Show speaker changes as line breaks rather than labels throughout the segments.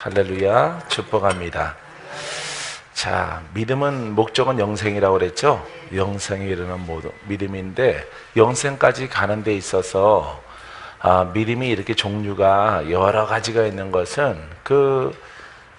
할렐루야, 축복합니다. 자, 믿음은 목적은 영생이라고 그랬죠? 영생에 이르는 모든 믿음인데, 영생까지 가는 데 있어서 믿음이 이렇게 종류가 여러 가지가 있는 것은 그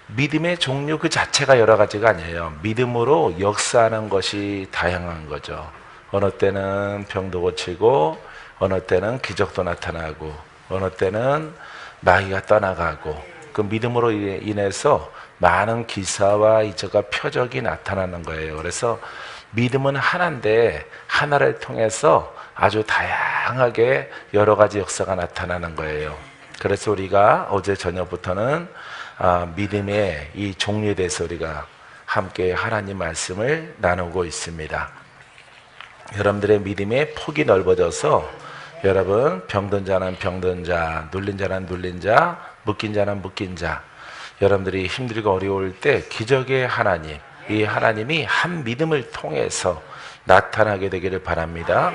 믿음의 종류 그 자체가 여러 가지가 아니에요. 믿음으로 역사하는 것이 다양한 거죠. 어느 때는 병도 고치고, 어느 때는 기적도 나타나고, 어느 때는 마귀가 떠나가고, 그 믿음으로 인해서 많은 기사와 이적과 표적이 나타나는 거예요. 그래서 믿음은 하나인데 하나를 통해서 아주 다양하게 여러 가지 역사가 나타나는 거예요. 그래서 우리가 어제 저녁부터는 믿음의 이 종류에 대해서 우리가 함께 하나님 말씀을 나누고 있습니다. 여러분들의 믿음의 폭이 넓어져서 여러분 병든 자는 병든 자, 눌린 자는 눌린 자, 묶인 자는 묶인 자, 여러분들이 힘들고 어려울 때 기적의 하나님, 이 하나님이 한 믿음을 통해서 나타나게 되기를 바랍니다.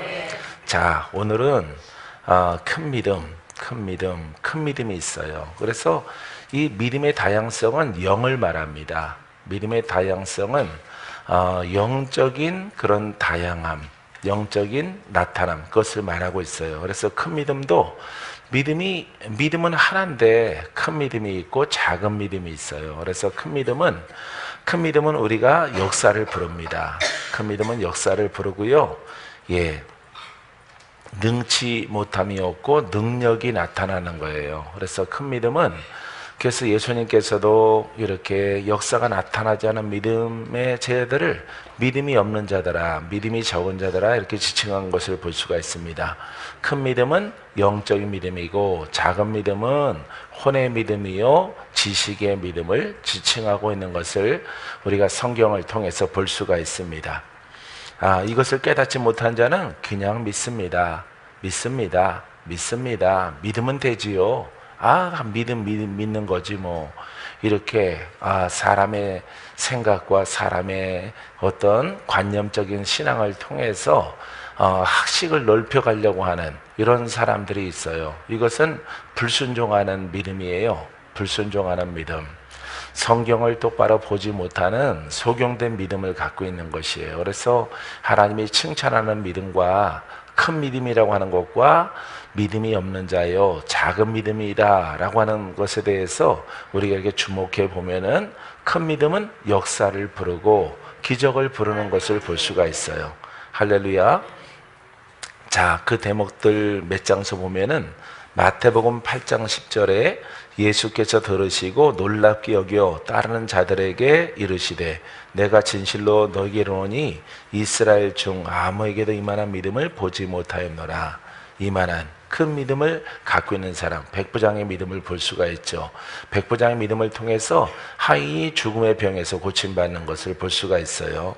자, 오늘은 큰 믿음이 있어요. 그래서 이 믿음의 다양성은 영을 말합니다. 믿음의 다양성은 영적인 그런 다양함, 영적인 나타남, 그것을 말하고 있어요. 그래서 큰 믿음도 믿음은 하나인데 큰 믿음이 있고 작은 믿음이 있어요. 그래서 큰 믿음은 우리가 역사를 부릅니다. 큰 믿음은 역사를 부르고요. 능치 못함이 없고 능력이 나타나는 거예요. 그래서 큰 믿음은 그래서 예수님께서도 이렇게 역사가 나타나지 않은 믿음의 제자들을 믿음이 없는 자들아, 믿음이 적은 자들아 이렇게 지칭한 것을 볼 수가 있습니다. 큰 믿음은 영적인 믿음이고 작은 믿음은 혼의 믿음이요 지식의 믿음을 지칭하고 있는 것을 우리가 성경을 통해서 볼 수가 있습니다. 이것을 깨닫지 못한 자는 그냥 믿습니다. 믿으면 되지요. 믿는 거지 뭐. 이렇게 사람의 생각과 사람의 어떤 관념적인 신앙을 통해서 학식을 넓혀가려고 하는 이런 사람들이 있어요. 이것은 불순종하는 믿음이에요. 불순종하는 믿음. 성경을 똑바로 보지 못하는 소경된 믿음을 갖고 있는 것이에요. 그래서 하나님이 칭찬하는 믿음과 큰 믿음이라고 하는 것과 믿음이 없는 자요 작은 믿음이다 라고 하는 것에 대해서 우리가 이렇게 주목해 보면은 큰 믿음은 역사를 부르고 기적을 부르는 것을 볼 수가 있어요. 할렐루야. 자, 그 대목들 몇 장서 보면은 마태복음 8장 10절에 예수께서 들으시고 놀랍게 여겨 따르는 자들에게 이르시되 내가 진실로 너희에게 이르노니 이스라엘 중 아무에게도 이만한 믿음을 보지 못하였노라. 이만한 큰 믿음을 갖고 있는 사람, 백부장의 믿음을 볼 수가 있죠. 백부장의 믿음을 통해서 하인이 죽음의 병에서 고침받는 것을 볼 수가 있어요.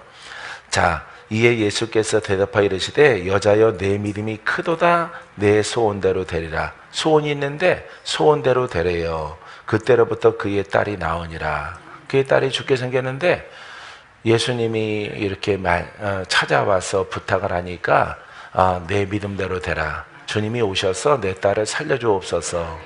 자, 이에 예수께서 대답하여 이르시되 여자여 내 믿음이 크도다 내 소원대로 되리라. 소원이 있는데 소원대로 되래요. 그때로부터 그의 딸이 나으니라. 그의 딸이 죽게 생겼는데 예수님이 이렇게 찾아와서 부탁을 하니까 내 믿음대로 되라. 주님이 오셔서 내 딸을 살려주옵소서.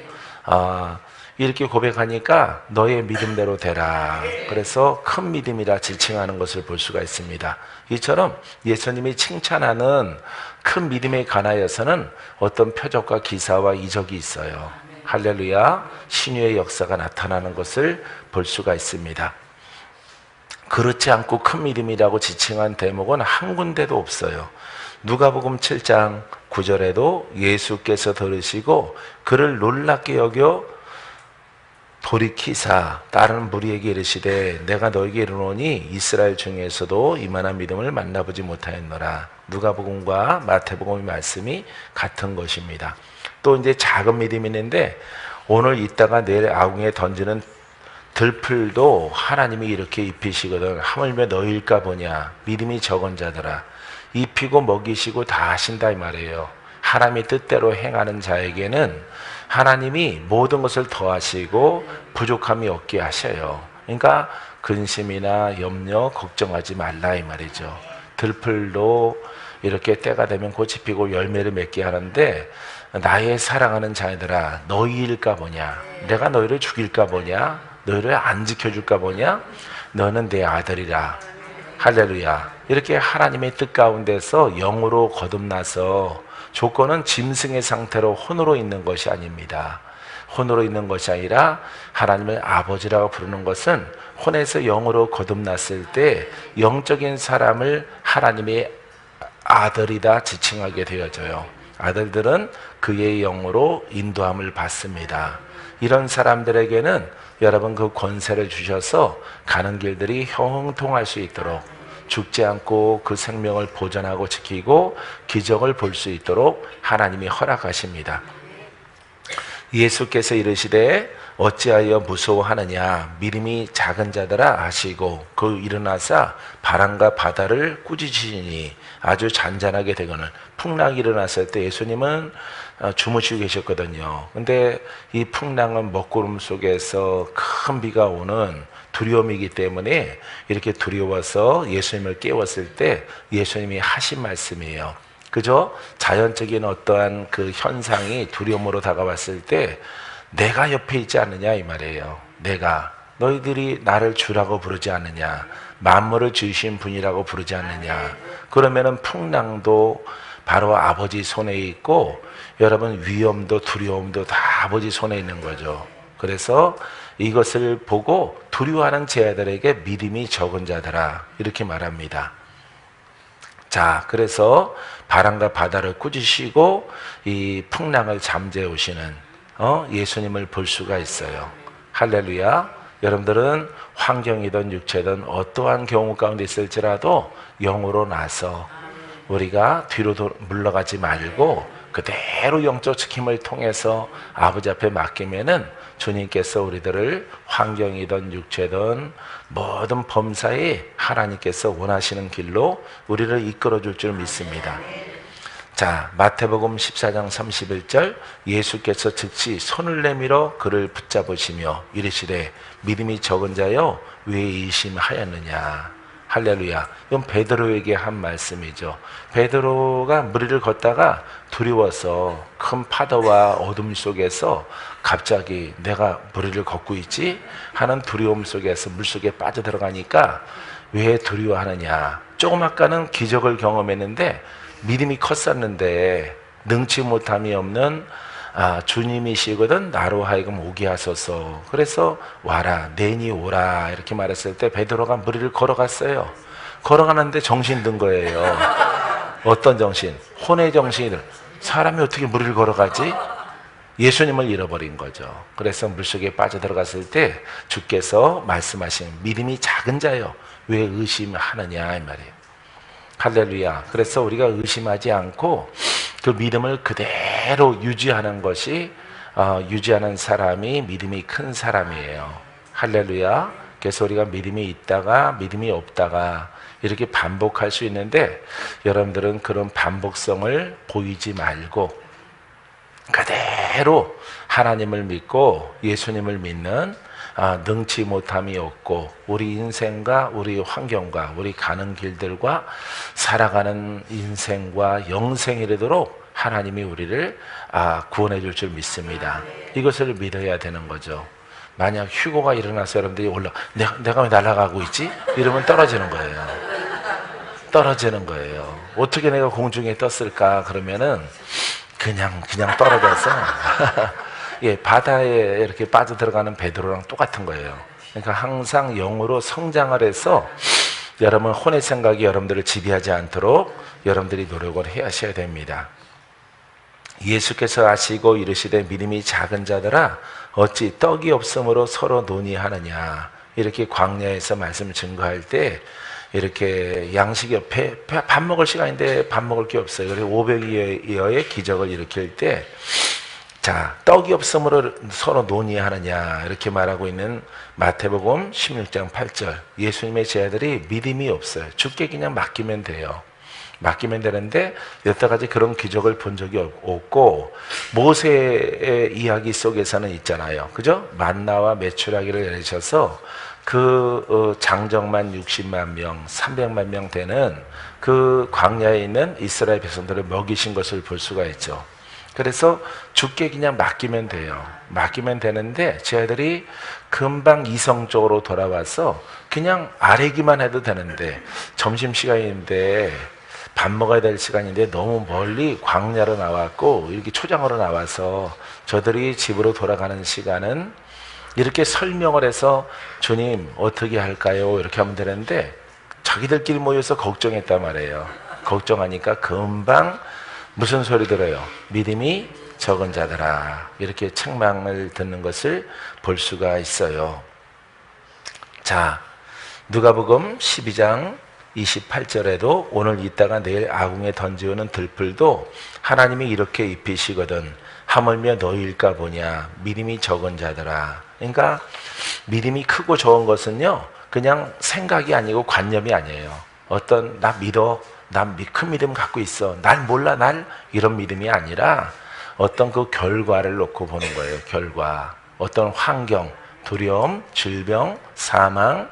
이렇게 고백하니까 너의 믿음대로 되라. 그래서 큰 믿음이라 지칭하는 것을 볼 수가 있습니다. 이처럼 예수님이 칭찬하는 큰 믿음에 관하여서는 어떤 표적과 기사와 이적이 있어요. 할렐루야. 신유의 역사가 나타나는 것을 볼 수가 있습니다. 그렇지 않고 큰 믿음이라고 지칭한 대목은 한 군데도 없어요. 누가복음 7장 9절에도 예수께서 들으시고 그를 놀랍게 여겨 돌이키사 다른 무리에게 이르시되 내가 너에게 이르노니 이스라엘 중에서도 이만한 믿음을 만나보지 못하였노라. 누가복음과 마태복음의 말씀이 같은 것입니다. 또 이제 작은 믿음이 있는데 오늘 있다가 내일 아궁이에 던지는 들풀도 하나님이 이렇게 입히시거든. 하물며 너희일까 보냐. 믿음이 적은 자들아. 입히고 먹이시고 다 하신다 이 말이에요. 하나님의 뜻대로 행하는 자에게는 하나님이 모든 것을 더하시고 부족함이 없게 하셔요. 그러니까 근심이나 염려 걱정하지 말라 이 말이죠. 들풀도 이렇게 때가 되면 꽃이 피고 열매를 맺게 하는데 나의 사랑하는 자들아 너희일까 보냐. 내가 너희를 죽일까 보냐. 너희를 안 지켜줄까 보냐? 너는 내 아들이라. 할렐루야. 이렇게 하나님의 뜻 가운데서 영으로 거듭나서 조건은 짐승의 상태로 혼으로 있는 것이 아닙니다. 혼으로 있는 것이 아니라 하나님을 아버지라고 부르는 것은 혼에서 영으로 거듭났을 때 영적인 사람을 하나님의 아들이다 지칭하게 되어져요. 아들들은 그의 영으로 인도함을 받습니다. 이런 사람들에게는 여러분 그 권세를 주셔서 가는 길들이 형통할 수 있도록, 죽지 않고 그 생명을 보존하고 지키고 기적을 볼 수 있도록 하나님이 허락하십니다. 예수께서 이르시되 어찌하여 무서워하느냐, 믿음이 작은 자들아 하시고 그 일어나사 바람과 바다를 꾸짖으시니 아주 잔잔하게 되거늘. 풍랑이 일어났을 때 예수님은 주무시고 계셨거든요. 근데 이 풍랑은 먹구름 속에서 큰 비가 오는 두려움이기 때문에 이렇게 두려워서 예수님을 깨웠을 때 예수님이 하신 말씀이에요. 그죠? 자연적인 어떠한 그 현상이 두려움으로 다가왔을 때 내가 옆에 있지 않느냐 이 말이에요. 내가, 너희들이 나를 주라고 부르지 않느냐, 만물을 지으신 분이라고 부르지 않느냐. 그러면은 풍랑도 바로 아버지 손에 있고 여러분 위험도 두려움도 다 아버지 손에 있는 거죠. 그래서 이것을 보고 두려워하는 제 아들에게 믿음이 적은 자들아 이렇게 말합니다. 자, 그래서 바람과 바다를 꾸짖으시고 이 풍랑을 잠재우시는 예수님을 볼 수가 있어요. 할렐루야. 여러분들은 환경이든 육체든 어떠한 경우 가운데 있을지라도 영으로 나서 우리가 뒤로 물러가지 말고 그대로 영적 지킴을 통해서 아버지 앞에 맡기면은 주님께서 우리들을 환경이든 육체든 모든 범사에 하나님께서 원하시는 길로 우리를 이끌어 줄 줄 믿습니다. 자, 마태복음 14장 31절 예수께서 즉시 손을 내밀어 그를 붙잡으시며 이르시되 믿음이 적은 자여 왜 의심하였느냐. 할렐루야. 이건 베드로에게 한 말씀이죠. 베드로가 무리를 걷다가 두려워서 큰 파도와 어둠 속에서 갑자기 내가 무리를 걷고 있지 하는 두려움 속에서 물속에 빠져들어가니까 왜 두려워하느냐. 조금 아까는 기적을 경험했는데 믿음이 컸었는데 능치 못함이 없는 주님이시거든 나로 하여금 오게 하소서. 그래서 와라, 내니 오라 이렇게 말했을 때 베드로가 무리를 걸어갔어요. 걸어가는데 정신 든 거예요. 어떤 정신? 혼의 정신을. 사람이 어떻게 무리를 걸어가지? 예수님을 잃어버린 거죠. 그래서 물속에 빠져들어갔을 때 주께서 말씀하신 믿음이 작은 자여 왜 의심하느냐 이 말이에요. 할렐루야. 그래서 우리가 의심하지 않고 그 믿음을 그대로 유지하는 것이 유지하는 사람이 믿음이 큰 사람이에요. 할렐루야. 그래서 우리가 믿음이 있다가 믿음이 없다가 이렇게 반복할 수 있는데 여러분들은 그런 반복성을 보이지 말고 그대로 하나님을 믿고 예수님을 믿는 능치 못함이 없고 우리 인생과 우리 환경과 우리 가는 길들과 살아가는 인생과 영생이 되도록 하나님이 우리를 구원해 줄 줄 믿습니다. 이것을 믿어야 되는 거죠. 만약 휴고가 일어나서 여러분들이 내가 왜 날아가고 있지? 이러면 떨어지는 거예요. 떨어지는 거예요. 어떻게 내가 공중에 떴을까? 그러면은 그냥 떨어져서 예, 바다에 이렇게 빠져들어가는 베드로랑 똑같은 거예요. 그러니까 항상 영으로 성장을 해서 여러분 혼의 생각이 여러분들을 지배하지 않도록 여러분들이 노력을 하셔야 됩니다. 예수께서 아시고 이르시되 믿음이 작은 자들아 어찌 떡이 없으므로 서로 논의하느냐. 이렇게 광야에서 말씀을 증거할 때 이렇게 양식 옆에 밥 먹을 시간인데 밥 먹을 게 없어요. 그래서 500여의 기적을 일으킬 때 자, 떡이 없으므로 서로 논의하느냐 이렇게 말하고 있는 마태복음 16장 8절 예수님의 제자들이 믿음이 없어요. 주께 그냥 맡기면 돼요. 맡기면 되는데 여태까지 그런 기적을 본 적이 없고 모세의 이야기 속에서는 있잖아요. 그죠? 만나와 메추라기를 내리셔서 그 장정만 60만 명, 300만 명 되는 그 광야에 있는 이스라엘 백성들을 먹이신 것을 볼 수가 있죠. 그래서 주께 그냥 맡기면 돼요. 맡기면 되는데 쟤들이 금방 이성적으로 돌아와서 그냥 아뢰기만 해도 되는데 점심시간인데 밥 먹어야 될 시간인데 너무 멀리 광야로 나왔고 이렇게 초장으로 나와서 저들이 집으로 돌아가는 시간은 이렇게 설명을 해서 주님 어떻게 할까요? 이렇게 하면 되는데 자기들끼리 모여서 걱정했단 말이에요. 걱정하니까 금방 무슨 소리 들어요? 믿음이 적은 자들아, 이렇게 책망을 듣는 것을 볼 수가 있어요. 자, 누가복음 12장 28절에도 오늘 있다가 내일 아궁에 던지오는 들풀도 하나님이 이렇게 입히시거든 하물며 너희일까 보냐 믿음이 적은 자들아. 그러니까 믿음이 크고 적은 것은요 그냥 생각이 아니고 관념이 아니에요. 어떤 나 믿어, 난 큰 믿음 갖고 있어, 날 몰라 날, 이런 믿음이 아니라 어떤 그 결과를 놓고 보는 거예요. 결과, 어떤 환경, 두려움, 질병, 사망,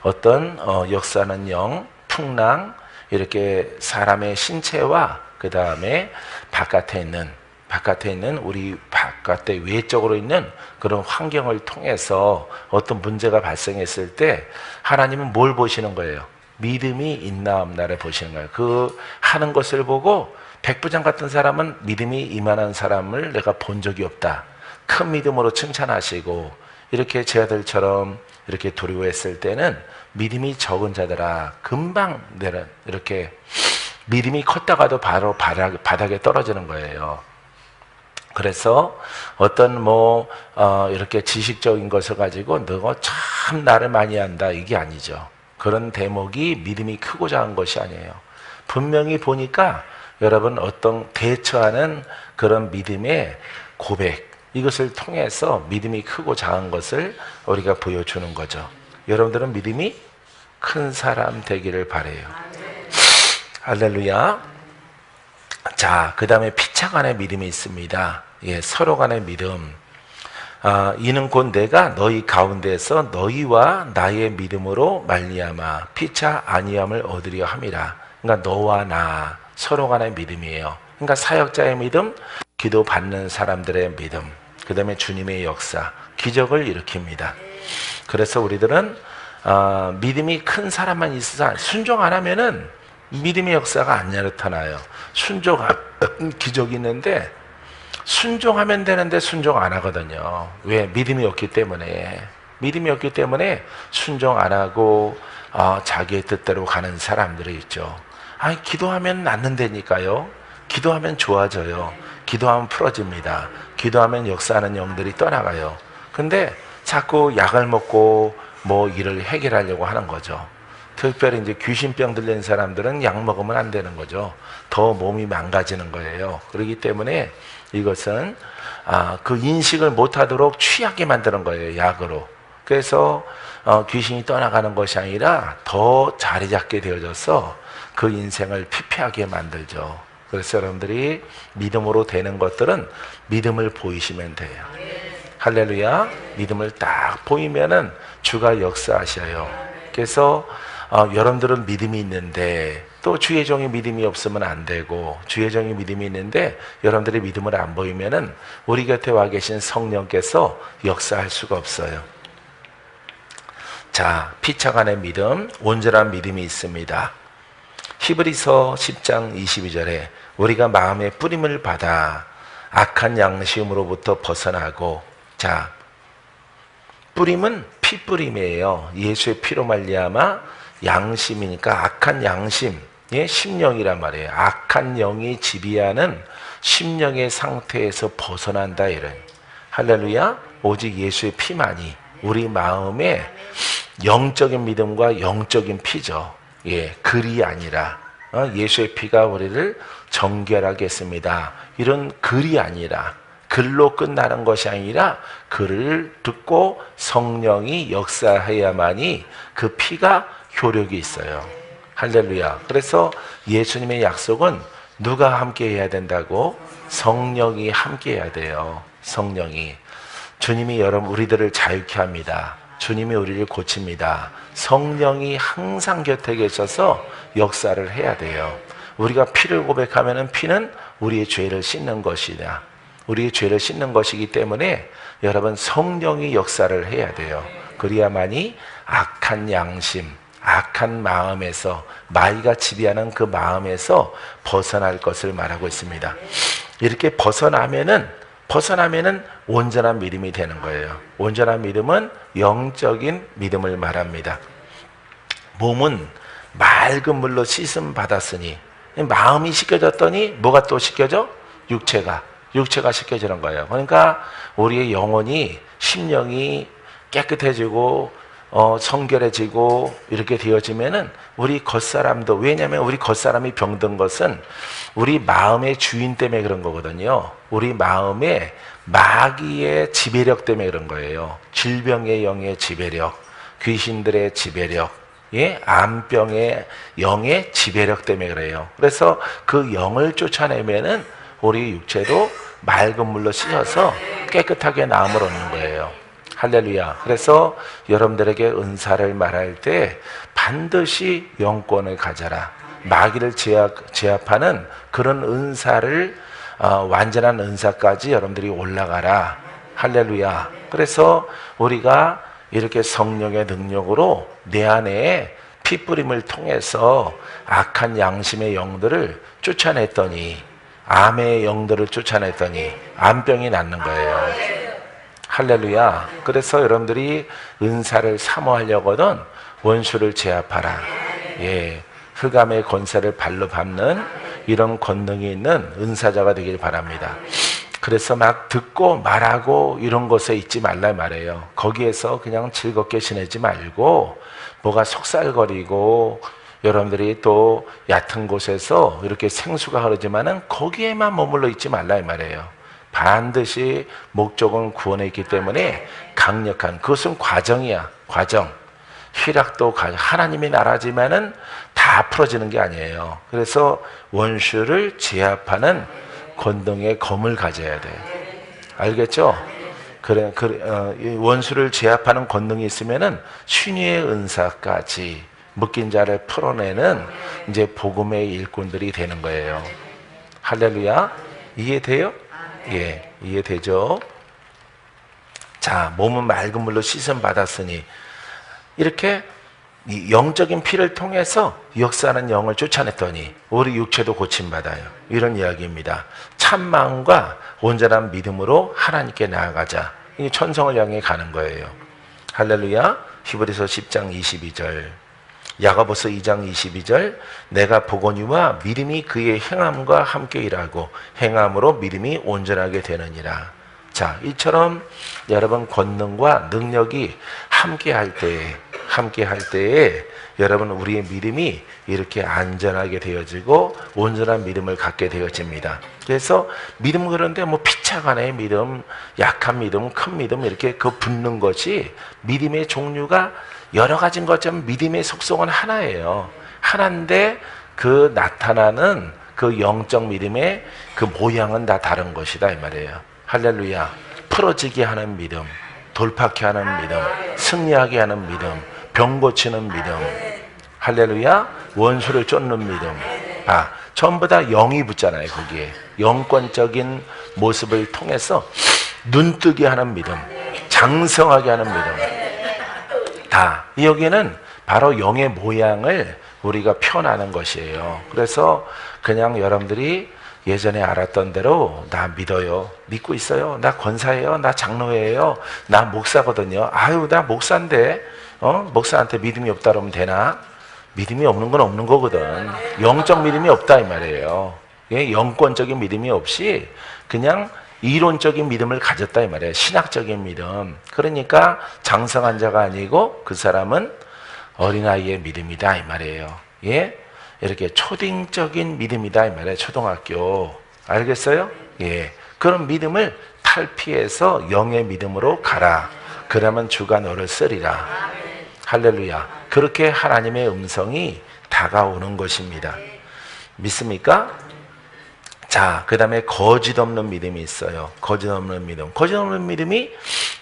어떤 역사하는 영, 풍랑, 이렇게 사람의 신체와 그 다음에 바깥에 있는 우리 바깥에 외적으로 있는 그런 환경을 통해서 어떤 문제가 발생했을 때 하나님은 뭘 보시는 거예요? 믿음이 있나 없나를 보시는 거예요. 그 하는 것을 보고 백부장 같은 사람은 믿음이 이만한 사람을 내가 본 적이 없다. 큰 믿음으로 칭찬하시고 이렇게 제 아들처럼 이렇게 두려워했을 때는 믿음이 적은 자들아 금방 이렇게 믿음이 컸다가도 바로 바닥에 떨어지는 거예요. 그래서 어떤 이렇게 지식적인 것을 가지고 너 참 나를 많이 한다 이게 아니죠. 그런 대목이 믿음이 크고 작은 것이 아니에요. 분명히 보니까 여러분 어떤 대처하는 그런 믿음의 고백, 이것을 통해서 믿음이 크고 작은 것을 우리가 보여주는 거죠. 여러분들은 믿음이 큰 사람 되기를 바라요. 할렐루야. 자, 그 다음에 피차 간의 믿음이 있습니다. 예, 서로 간의 믿음. 이는 곧 내가 너희 가운데서 너희와 나의 믿음으로 말미암아 피차 아니함을 얻으려 함이라. 그러니까 너와 나 서로 간의 믿음이에요. 그러니까 사역자의 믿음, 기도 받는 사람들의 믿음, 그 다음에 주님의 역사, 기적을 일으킵니다. 그래서 우리들은 믿음이 큰 사람만 있어서 순종 안 하면은 믿음의 역사가 안 나타나요. 순종하면 기적이 있는데 순종하면 되는데 순종 안 하거든요. 왜? 믿음이 없기 때문에. 믿음이 없기 때문에 순종 안 하고 자기의 뜻대로 가는 사람들이 있죠. 아니, 기도하면 낫는다니까요. 기도하면 좋아져요. 기도하면 풀어집니다. 기도하면 역사하는 영들이 떠나가요. 근데 자꾸 약을 먹고 일을 해결하려고 하는 거죠. 특별히 이제 귀신병 들린 사람들은 약 먹으면 안 되는 거죠. 더 몸이 망가지는 거예요. 그렇기 때문에 이것은 그 인식을 못하도록 취하게 만드는 거예요. 약으로. 그래서 귀신이 떠나가는 것이 아니라 더 자리 잡게 되어져서 그 인생을 피폐하게 만들죠. 그래서 여러분들이 믿음으로 되는 것들은 믿음을 보이시면 돼요. 할렐루야. 믿음을 딱 보이면은 주가 역사하셔요. 그래서 여러분들은 믿음이 있는데 또 주의 종이 믿음이 없으면 안 되고, 주의 종이 믿음이 있는데 여러분들의 믿음을 안 보이면은 우리 곁에 와 계신 성령께서 역사할 수가 없어요. 자, 피차간의 믿음, 온전한 믿음이 있습니다. 히브리서 10장 22절에 우리가 마음의 뿌림을 받아 악한 양심으로부터 벗어나고, 자, 뿌림은 피뿌림이에요. 예수의 피로 말미암아 양심이니까 악한 양심의 심령이란 말이에요. 악한 영이 지배하는 심령의 상태에서 벗어난다 이런. 할렐루야. 오직 예수의 피만이 우리 마음에 영적인 믿음과 영적인 피죠. 예, 글이 아니라 예수의 피가 우리를 정결하게 했습니다. 이런 글이 아니라, 글로 끝나는 것이 아니라 글을 듣고 성령이 역사해야만이 그 피가 효력이 있어요. 할렐루야. 그래서 예수님의 약속은 누가 함께 해야 된다고? 성령이 함께 해야 돼요. 성령이. 주님이 여러분 우리들을 자유케 합니다. 주님이 우리를 고칩니다. 성령이 항상 곁에 계셔서 역사를 해야 돼요. 우리가 피를 고백하면은 피는 우리의 죄를 씻는 것이다. 우리의 죄를 씻는 것이기 때문에 여러분 성령이 역사를 해야 돼요. 그래야만이 악한 양심, 악한 마음에서, 마귀가 지배하는 그 마음에서 벗어날 것을 말하고 있습니다. 이렇게 벗어나면은 온전한 믿음이 되는 거예요. 온전한 믿음은 영적인 믿음을 말합니다. 몸은 맑은 물로 씻음 받았으니, 마음이 씻겨졌더니 뭐가 또 씻겨져? 육체가 씻겨지는 거예요. 그러니까 우리의 영혼이, 심령이 깨끗해지고 성결해지고 이렇게 되어지면은 우리 겉사람도, 왜냐하면 우리 겉사람이 병든 것은 우리 마음의 주인 때문에 그런 거거든요. 우리 마음의 마귀의 지배력 때문에 그런 거예요. 질병의 영의 지배력, 귀신들의 지배력, 예? 암병의 영의 지배력 때문에 그래요. 그래서 그 영을 쫓아내면은 우리 육체도 맑은 물로 씻어서 깨끗하게 나음을 얻는 거예요. 할렐루야. 그래서 여러분들에게 은사를 말할 때 반드시 영권을 가져라. 마귀를 제압하는 그런 은사를, 완전한 은사까지 여러분들이 올라가라. 할렐루야. 그래서 우리가 이렇게 성령의 능력으로 내 안에 피뿌림을 통해서 악한 양심의 영들을 쫓아냈더니, 암의 영들을 쫓아냈더니 암병이 낫는 거예요. 할렐루야. 그래서 여러분들이 은사를 사모하려거든 원수를 제압하라. 예, 흑암의 권세를 발로 밟는 이런 권능이 있는 은사자가 되길 바랍니다. 그래서 막 듣고 말하고 이런 것에 있지 말라 말이에요. 거기에서 그냥 즐겁게 지내지 말고, 뭐가 속살거리고 여러분들이 또 얕은 곳에서 이렇게 생수가 흐르지만은 거기에만 머물러 있지 말라 이 말이에요. 반드시 목적은 구원에 있기 때문에 강력한, 그것은 과정이야. 과정. 희락도 하나님의 나라지만은 다 풀어지는 게 아니에요. 그래서 원수를 제압하는 권능의 검을 가져야 돼. 알겠죠? 원수를 제압하는 권능이 있으면은 신유의 은사까지 묶인 자를 풀어내는 이제 복음의 일꾼들이 되는 거예요. 할렐루야. 이해돼요? 예, 이해되죠? 자, 몸은 맑은 물로 씻음 받았으니, 이렇게 영적인 피를 통해서 역사하는 영을 쫓아냈더니 우리 육체도 고침받아요. 이런 이야기입니다. 참 마음과 온전한 믿음으로 하나님께 나아가자. 이 천성을 향해 가는 거예요. 할렐루야. 히브리서 10장 22절, 야고보서 2장 22절, 내가 보거니와 믿음이 그의 행함과 함께 일하고 행함으로 믿음이 온전하게 되느니라. 자, 이처럼 여러분 권능과 능력이 함께 할 때에 여러분 우리의 믿음이 이렇게 안전하게 되어지고 온전한 믿음을 갖게 되어집니다. 그래서 믿음, 그런데 뭐 피차간의 믿음, 약한 믿음, 큰 믿음 이렇게 그 붙는 것이, 믿음의 종류가 여러 가지인 것처럼 믿음의 속성은 하나예요. 하나인데 그 나타나는 그 영적 믿음의 그 모양은 다 다른 것이다 이 말이에요. 할렐루야. 풀어지게 하는 믿음, 돌파케 하는 믿음, 승리하게 하는 믿음, 병 고치는 믿음, 할렐루야. 원수를 쫓는 믿음, 전부 다 영이 붙잖아요. 거기에 영권적인 모습을 통해서 눈뜨게 하는 믿음, 장성하게 하는 믿음, 다 여기는 바로 영의 모양을 우리가 표현하는 것이에요. 그래서 그냥 여러분들이 예전에 알았던 대로, 나 믿어요, 믿고 있어요, 나 권사예요, 나 장로예요, 나 목사거든요, 아유 나 목사인데 목사한테 믿음이 없다 그러면 되나? 믿음이 없는 건 없는 거거든. 영적 믿음이 없다 이 말이에요. 예, 영권적인 믿음이 없이 그냥 이론적인 믿음을 가졌다 이 말이에요. 신학적인 믿음. 그러니까 장성한 자가 아니고 그 사람은 어린아이의 믿음이다 이 말이에요. 예, 이렇게 초딩적인 믿음이다 이 말이에요. 초등학교. 알겠어요? 예, 그런 믿음을 탈피해서 영의 믿음으로 가라. 그러면 주가 너를 쓰리라. 할렐루야. 그렇게 하나님의 음성이 다가오는 것입니다. 믿습니까? 자, 그 다음에 거짓 없는 믿음이 있어요. 거짓 없는 믿음. 거짓 없는 믿음이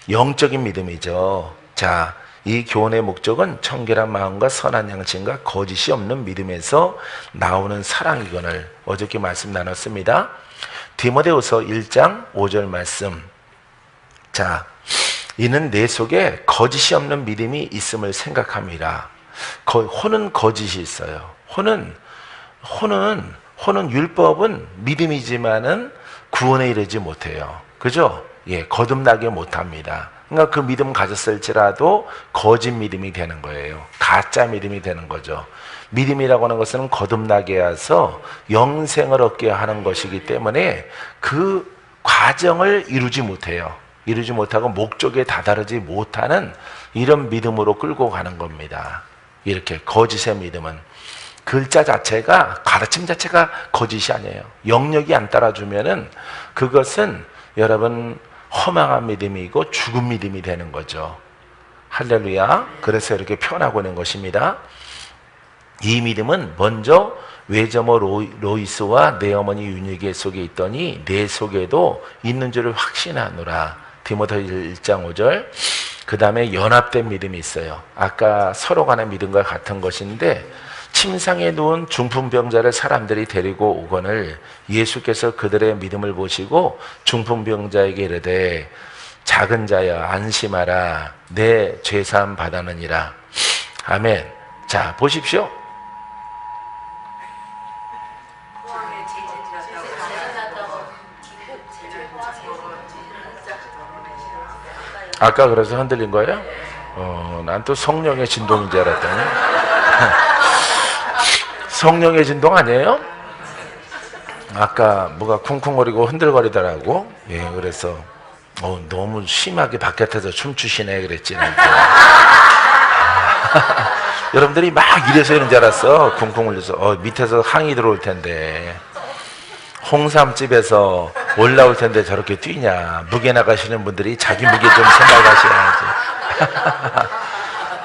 영적인 믿음이죠. 자, 이 교훈의 목적은 청결한 마음과 선한 양심과 거짓이 없는 믿음에서 나오는 사랑이거늘 어저께 말씀 나눴습니다. 디모데후서 1장 5절 말씀. 자, 이는 내 속에 거짓이 없는 믿음이 있음을 생각합니다. 혼은 거짓이 있어요. 혼은 율법은 믿음이지만은 구원에 이르지 못해요. 그죠? 예, 거듭나게 못합니다. 그러니까 그 믿음 가졌을지라도 거짓 믿음이 되는 거예요. 가짜 믿음이 되는 거죠. 믿음이라고 하는 것은 거듭나게 해서 영생을 얻게 하는 것이기 때문에 그 과정을 이루지 못해요. 이루지 못하고 목적에 다다르지 못하는 이런 믿음으로 끌고 가는 겁니다. 이렇게 거짓의 믿음은 글자 자체가, 가르침 자체가 거짓이 아니에요. 영역이 안 따라주면은 그것은 여러분 허망한 믿음이고 죽은 믿음이 되는 거죠. 할렐루야. 그래서 이렇게 표현하고 있는 것입니다. 이 믿음은 먼저 외조모 로이스와 내 어머니 유니게 속에 있더니 내 속에도 있는 줄을 확신하노라. 디모데 1장 5절. 그 다음에 연합된 믿음이 있어요. 아까 서로 간의 믿음과 같은 것인데 침상에 누운 중풍병자를 사람들이 데리고 오거늘 예수께서 그들의 믿음을 보시고 중풍병자에게 이르되 작은 자여 안심하라 내 죄사함 받았느니라. 아멘. 자, 보십시오. 아까 그래서 흔들린 거예요? 난 또 성령의 진동인 줄 알았더니 성령의 진동 아니에요? 아까 뭐가 쿵쿵거리고 흔들거리더라고. 예, 그래서 너무 심하게 바깥에서 춤추시네 그랬지. 여러분들이 막 이래서 이런 줄 알았어. 쿵쿵 울려서 밑에서 항이 들어올 텐데 홍삼집에서 올라올 텐데 저렇게 뛰냐. 무게 나가시는 분들이 자기 무게 좀 생각하셔야지.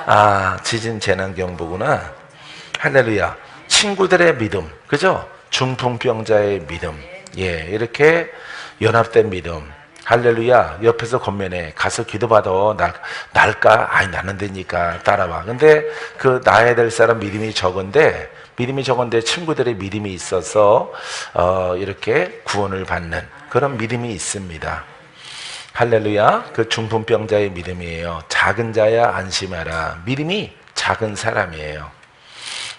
아, 지진 재난 경보구나. 할렐루야. 친구들의 믿음, 그죠? 중풍병자의 믿음, 예, 이렇게 연합된 믿음. 할렐루야. 옆에서 겉면에 가서 기도받아. 날까? 아니, 나는 되니까 따라와. 근데 그 나야 될 사람 믿음이 적은데 친구들의 믿음이 있어서 이렇게 구원을 받는 그런 믿음이 있습니다. 할렐루야. 그 중풍병자의 믿음이에요. 작은 자야 안심하라. 믿음이 작은 사람이에요.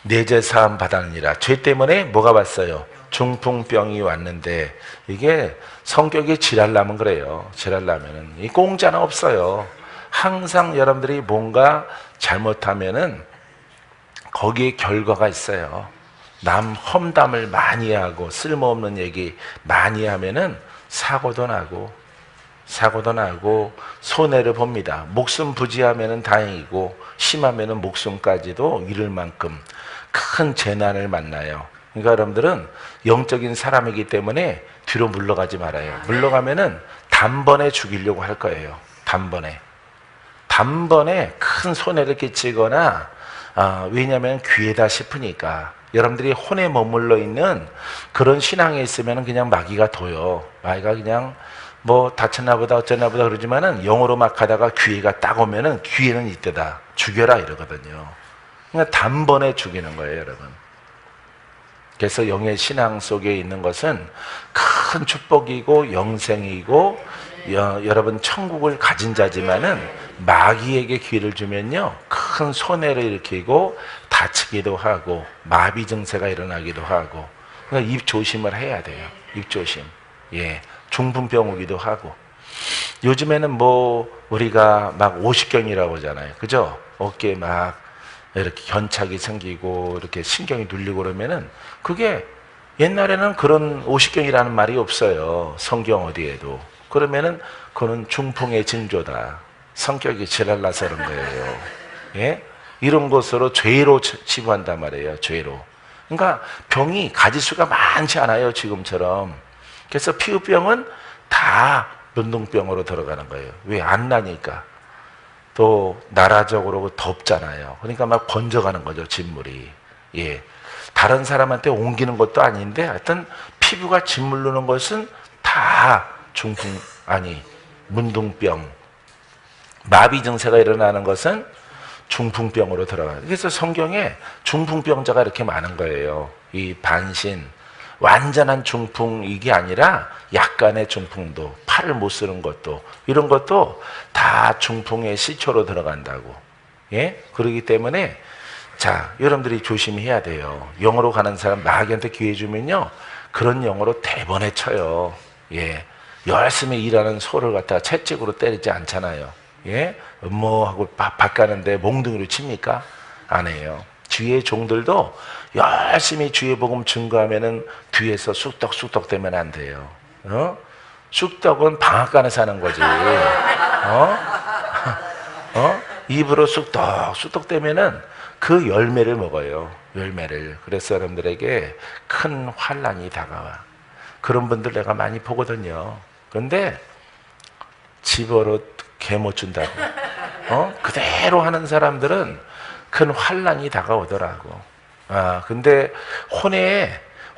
내 죄 사함 받았느니라. 죄 때문에 뭐가 왔어요? 중풍병이 왔는데 이게 성격이 지랄나면 그래요. 지랄나면은 이 공짜는 없어요. 항상 여러분들이 뭔가 잘못하면은 거기에 결과가 있어요. 남 험담을 많이 하고 쓸모없는 얘기 많이 하면은 사고도 나고 손해를 봅니다. 목숨 부지하면은 다행이고 심하면은 목숨까지도 잃을 만큼 큰 재난을 만나요. 그러니까 여러분들은 영적인 사람이기 때문에 뒤로 물러가지 말아요. 물러가면은 단번에 죽이려고 할 거예요. 단번에 큰 손해를 끼치거나 왜냐하면 귀하다 싶으니까. 여러분들이 혼에 머물러 있는 그런 신앙에 있으면 그냥 마귀가 둬요. 마귀가 그냥 뭐 다쳤나 보다 어쩌나 보다 그러지만은 영어로 막 하다가 기회가 딱 오면은 기회는 이때다. 죽여라 이러거든요. 그러니까 단번에 죽이는 거예요, 여러분. 그래서 영의 신앙 속에 있는 것은 큰 축복이고 영생이고 여러분 천국을 가진 자지만은 마귀에게 기회를 주면요 큰 손해를 일으키고 다치기도 하고 마비 증세가 일어나기도 하고. 그러니까 입 조심을 해야 돼요. 입 조심. 예, 중풍병 오기도 하고. 요즘에는 뭐 우리가 막 오십경이라고 하잖아요. 그죠? 어깨에 막 이렇게 견착이 생기고 이렇게 신경이 눌리고 그러면은 그게 옛날에는 그런 오십경이라는 말이 없어요. 성경 어디에도. 그러면은 그거는 중풍의 징조다. 성격이 지랄나서 그런 거예요. 예? 이런 것으로 죄로 치부한단 말이에요. 죄로. 그러니까 병이 가지수가 많지 않아요. 지금처럼. 그래서 피부병은 다 눈동병으로 들어가는 거예요. 왜? 안 나니까. 또 나라적으로 덥잖아요. 그러니까 막 번져가는 거죠. 진물이. 예. 다른 사람한테 옮기는 것도 아닌데 하여튼 피부가 짓무르는 것은 다 문둥병. 마비 증세가 일어나는 것은 중풍병으로 들어가요. 그래서 성경에 중풍병자가 이렇게 많은 거예요. 이 반신, 완전한 중풍 이게 아니라 약간의 중풍도, 팔을 못 쓰는 것도, 이런 것도 다 중풍의 시초로 들어간다고. 예? 그렇기 때문에 자, 여러분들이 조심해야 돼요. 영어로 가는 사람 마귀한테 기회 주면요, 그런 영어로 대번에 쳐요. 예, 열심히 일하는 소를 갖다가 채찍으로 때리지 않잖아요. 예, 뭐 하고 밥 가는데 몽둥이로 칩니까? 안 해요. 주의 종들도 열심히 주의 복음 증거하면은 뒤에서 쑥떡쑥떡 되면 안 돼요. 쑥떡은 방앗간에 사는 거지. 입으로 쑥떡쑥떡 되면은 그 열매를 먹어요. 열매를. 그래서 여러분들에게 큰 환난이 다가와. 그런 분들 내가 많이 보거든요. 그런데 집어로 개 못 준다고. 그대로 하는 사람들은 큰 환난이 다가오더라고. 근데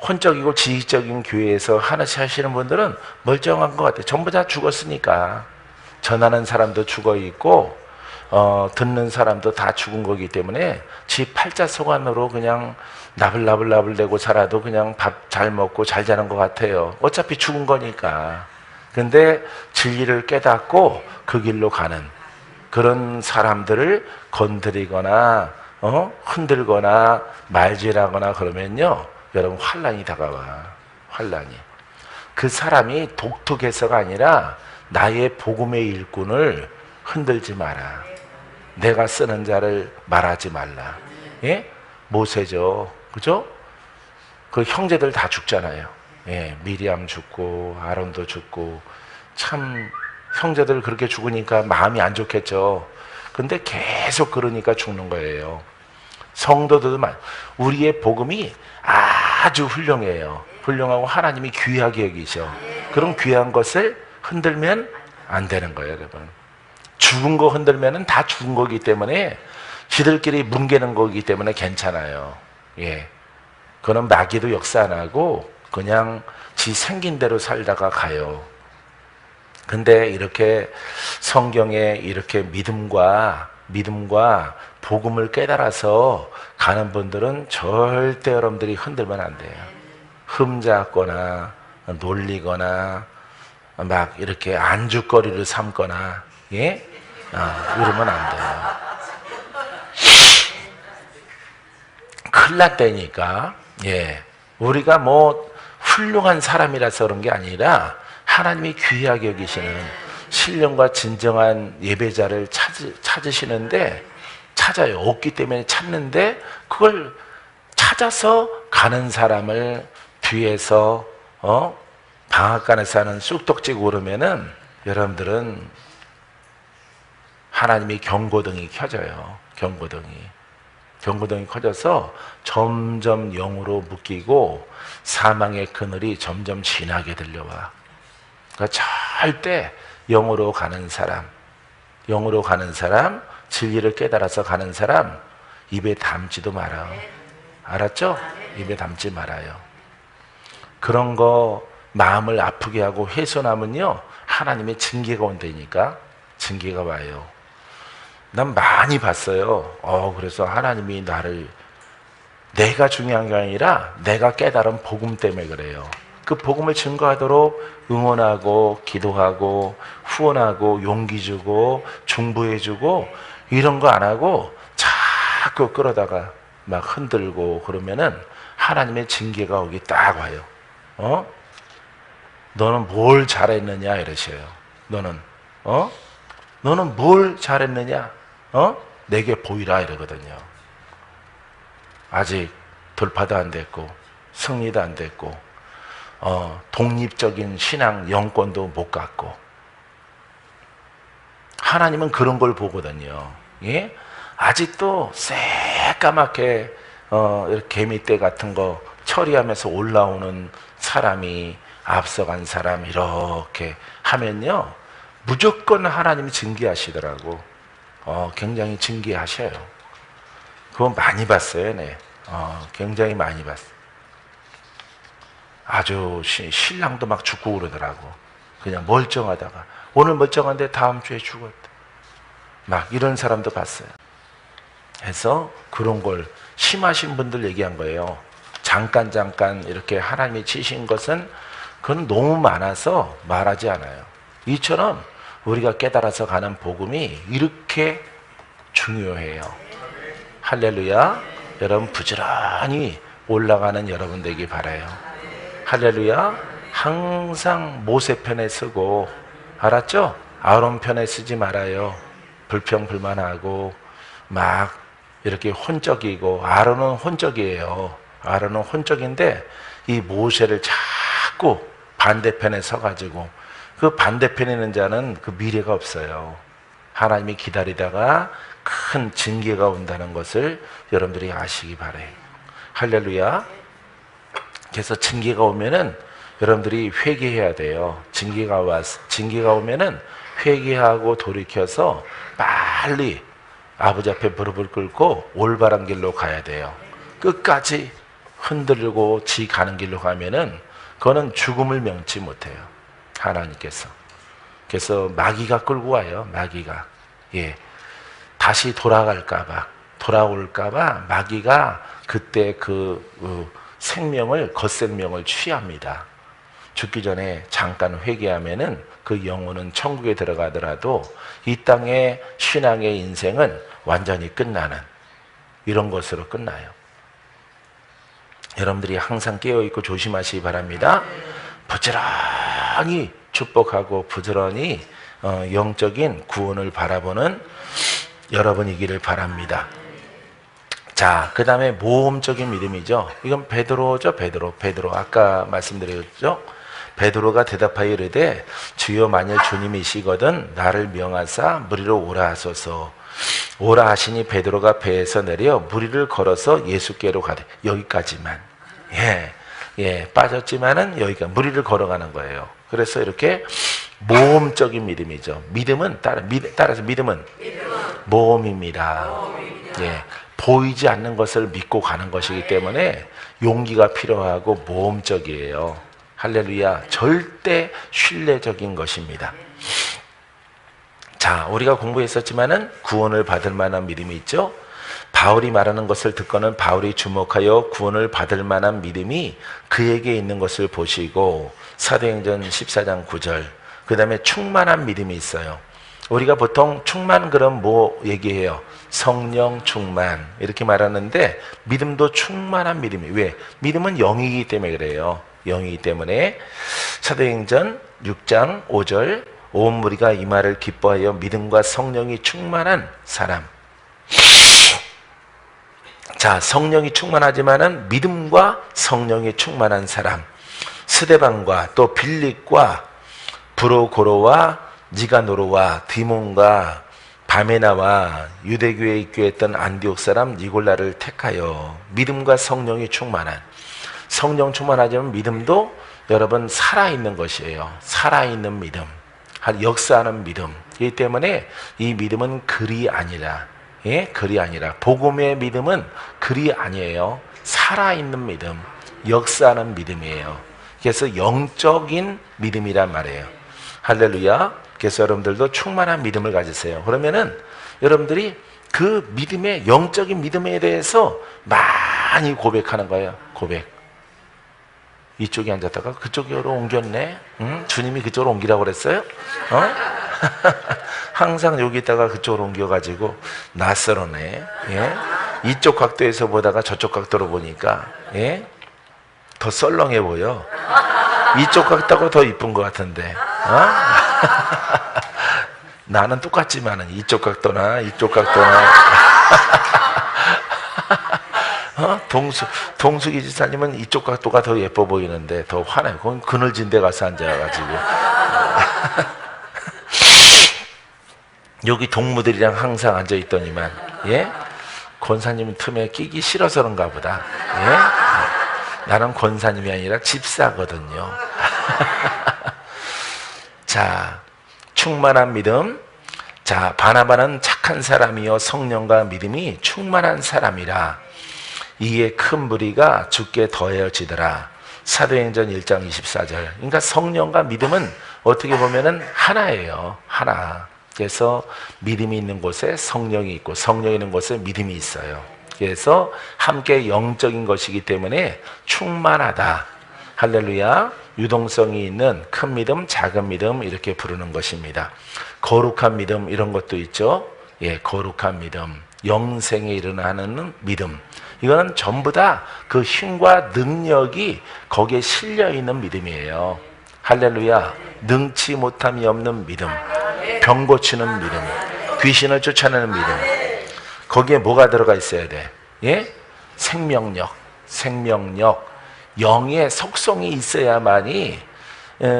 혼적이고 지식적인 교회에서 하나씩 하시는 분들은 멀쩡한 것 같아요. 전부 다 죽었으니까. 전하는 사람도 죽어 있고, 듣는 사람도 다 죽은 거기 때문에 지 팔자소관으로 그냥 나불나불나불대고 살아도 그냥 밥 잘 먹고 잘 자는 것 같아요. 어차피 죽은 거니까. 근데 진리를 깨닫고 그 길로 가는 그런 사람들을 건드리거나 흔들거나 말질하거나 그러면요, 여러분 환난이 다가와. 환난이. 그 사람이 독특해서가 아니라 나의 복음의 일꾼을 흔들지 마라. 내가 쓰는 자를 말하지 말라. 예? 모세죠. 그죠? 그 형제들 다 죽잖아요. 예, 미리암 죽고 아론도 죽고, 참 형제들 그렇게 죽으니까 마음이 안 좋겠죠. 근데 계속 그러니까 죽는 거예요. 성도들도 우리의 복음이 아주 훌륭해요. 훌륭하고 하나님이 귀하게 여기셔. 그런 귀한 것을 흔들면 안 되는 거예요, 여러분. 죽은 거 흔들면은 다 죽은 거기 때문에 지들끼리 뭉개는 거기 때문에 괜찮아요. 예. 그거는 마귀도 역사 안 하고 그냥 지 생긴 대로 살다가 가요. 근데 이렇게 성경에 이렇게 믿음과 복음을 깨달아서 가는 분들은 절대 여러분들이 흔들면 안 돼요. 흠잡거나 놀리거나 막 이렇게 안주거리를 삼거나, 예? 이러면 안 돼요. 큰일 났다니까. 예. 우리가 뭐 훌륭한 사람이라서 그런 게 아니라 하나님이 귀하게 여기시는 신령과 진정한 예배자를 찾으시는데, 찾아요. 없기 때문에 찾는데, 그걸 찾아서 가는 사람을 뒤에서 방앗간에 사는 쑥떡지고 오르면은 여러분들은 하나님이 경고등이 켜져요. 경고등이 커져서 점점 영으로 묶이고 사망의 그늘이 점점 진하게 들려와. 그러니까 절대 영으로 가는 사람, 진리를 깨달아서 가는 사람 입에 담지도 말아요. 알았죠? 입에 담지 말아요. 그런 거 마음을 아프게 하고 훼손하면요, 하나님의 징계가 온다니까. 징계가 와요. 난 많이 봤어요. 그래서 하나님이 나를, 내가 중요한 게 아니라 내가 깨달은 복음 때문에 그래요. 그 복음을 증거하도록 응원하고 기도하고 후원하고 용기 주고 중보해 주고 이런 거 안 하고 자꾸 끌어다가 막 흔들고 그러면은 하나님의 징계가 오기 딱 와요. 너는 뭘 잘했느냐 이러셔요. 너는 뭘 잘했느냐? 내게 보이라 이러거든요. 아직 돌파도 안 됐고 승리도 안 됐고 독립적인 신앙 영권도 못 갖고. 하나님은 그런 걸 보거든요. 예? 아직도 새까맣게 이렇게 개미떼 같은 거 처리하면서 올라오는 사람이, 앞서간 사람 이렇게 하면요, 무조건 하나님이 징계하시더라고. 굉장히 징계하셔요. 그거 많이 봤어요, 네. 굉장히 많이 봤어요. 아주 신랑도 막 죽고 그러더라고. 그냥 멀쩡하다가 오늘 멀쩡한데 다음 주에 죽었다. 막 이런 사람도 봤어요. 해서 그런 걸 심하신 분들 얘기한 거예요. 잠깐 이렇게 하나님이 치신 것은 그건 너무 많아서 말하지 않아요. 이처럼 우리가 깨달아서 가는 복음이 이렇게 중요해요. 할렐루야. 여러분 부지런히 올라가는 여러분 되기 바라요. 할렐루야. 항상 모세 편에 쓰고, 알았죠? 아론 편에 쓰지 말아요. 불평불만하고 막 이렇게 혼적이고. 아론은 혼적이에요. 아론은 혼적인데 이 모세를 자꾸 반대편에 서가지고, 그 반대편에 있는 자는 그 미래가 없어요. 하나님이 기다리다가 큰 징계가 온다는 것을 여러분들이 아시기 바래요. 할렐루야. 그래서 징계가 오면은 여러분들이 회개해야 돼요. 징계가 오면은 회개하고 돌이켜서 빨리 아버지 앞에 무릎을 꿇고 올바른 길로 가야 돼요. 끝까지 흔들고 지 가는 길로 가면은 그거는 죽음을 면치 못해요. 하나님께서. 그래서 마귀가 끌고 와요. 마귀가. 예. 다시 돌아올까봐 마귀가 그때 겉생명을 취합니다. 죽기 전에 잠깐 회개하면은 그 영혼은 천국에 들어가더라도 이 땅의 신앙의 인생은 완전히 끝나는 이런 것으로 끝나요. 여러분들이 항상 깨어있고 조심하시기 바랍니다. 부지런히 축복하고 부지런히 영적인 구원을 바라보는 여러분이기를 바랍니다. 자, 그 다음에 모험적인 믿음이죠. 이건 베드로죠. 베드로. 아까 말씀드렸죠. 베드로가 대답하여 이르되 주여 만일 주님이시거든 나를 명하사 무리로 오라 하소서. 오라 하시니 베드로가 배에서 내려 무리를 걸어서 예수께로 가되. 여기까지만. 예, 빠졌지만은 여기가 무리를 걸어가는 거예요. 그래서 이렇게 모험적인 믿음이죠. 따라서 믿음은 모험입니다. 예, 보이지 않는 것을 믿고 가는 것이기 때문에 용기가 필요하고 모험적이에요. 할렐루야. 절대 신뢰적인 것입니다. 자, 우리가 공부했었지만은 구원을 받을 만한 믿음이 있죠. 바울이 말하는 것을 듣고는 바울이 주목하여 구원을 받을 만한 믿음이 그에게 있는 것을 보시고, 사도행전 14장 9절, 그 다음에 충만한 믿음이 있어요. 우리가 보통 충만 그럼 뭐 얘기해요? 성령 충만 이렇게 말하는데, 믿음도 충만한 믿음이. 왜? 믿음은 영이기 때문에 그래요. 영이기 때문에. 사도행전 6장 5절, 온 무리가 이 말을 기뻐하여 믿음과 성령이 충만한 사람. 자, 성령이 충만하지만은 믿음과 성령이 충만한 사람. 스데반과 또 빌립과 브로고로와 니가노로와 디몬과 바메나와 유대교에 입교했던 안디옥 사람 니골라를 택하여 믿음과 성령이 충만한. 성령 충만하지만 믿음도 여러분 살아있는 것이에요. 살아있는 믿음, 역사하는 믿음. 이기 때문에 이 믿음은 글이 아니라, 글이 아니라, 복음의 믿음은 글이 아니에요. 살아있는 믿음, 역사하는 믿음이에요. 그래서 영적인 믿음이란 말이에요. 할렐루야. 그래서 여러분들도 충만한 믿음을 가지세요. 그러면은 여러분들이 그 믿음의, 영적인 믿음에 대해서 많이 고백하는 거예요. 고백. 이쪽에 앉았다가 그쪽으로 옮겼네. 응? 주님이 그쪽으로 옮기라고 그랬어요? 항상 여기 있다가 그쪽으로 옮겨가지고 낯설어네. 예? 이쪽 각도에서 보다가 저쪽 각도로 보니까, 예? 더 썰렁해 보여. 이쪽 각도가 더 이쁜 것 같은데. 나는 똑같지만은 이쪽 각도나 이쪽 각도나. 동숙이 지사님은 이쪽 각도가 더 예뻐 보이는데 더 화나요. 그건 그늘진 데 가서 앉아가지고. 여기 동무들이랑 항상 앉아있더니만, 예? 권사님 틈에 끼기 싫어서 그런가 보다. 예? 나는 권사님이 아니라 집사거든요. 자, 충만한 믿음. 자, 바나바는 착한 사람이요 성령과 믿음이 충만한 사람이라 이에 큰 무리가 주께 더해지더라. 사도행전 1장 24절. 그러니까 성령과 믿음은 어떻게 보면은 하나예요. 하나. 그래서 믿음이 있는 곳에 성령이 있고 성령이 있는 곳에 믿음이 있어요. 그래서 함께 영적인 것이기 때문에 충만하다. 할렐루야. 유동성이 있는 큰 믿음, 작은 믿음 이렇게 부르는 것입니다. 거룩한 믿음 이런 것도 있죠. 예, 거룩한 믿음, 영생에 일어나는 믿음. 이거는 전부 다 그 힘과 능력이 거기에 실려 있는 믿음이에요. 할렐루야. 능치 못함이 없는 믿음, 병 고치는 믿음, 귀신을 쫓아내는 믿음. 거기에 뭐가 들어가 있어야 돼? 예? 생명력, 영의 속성이 있어야만이.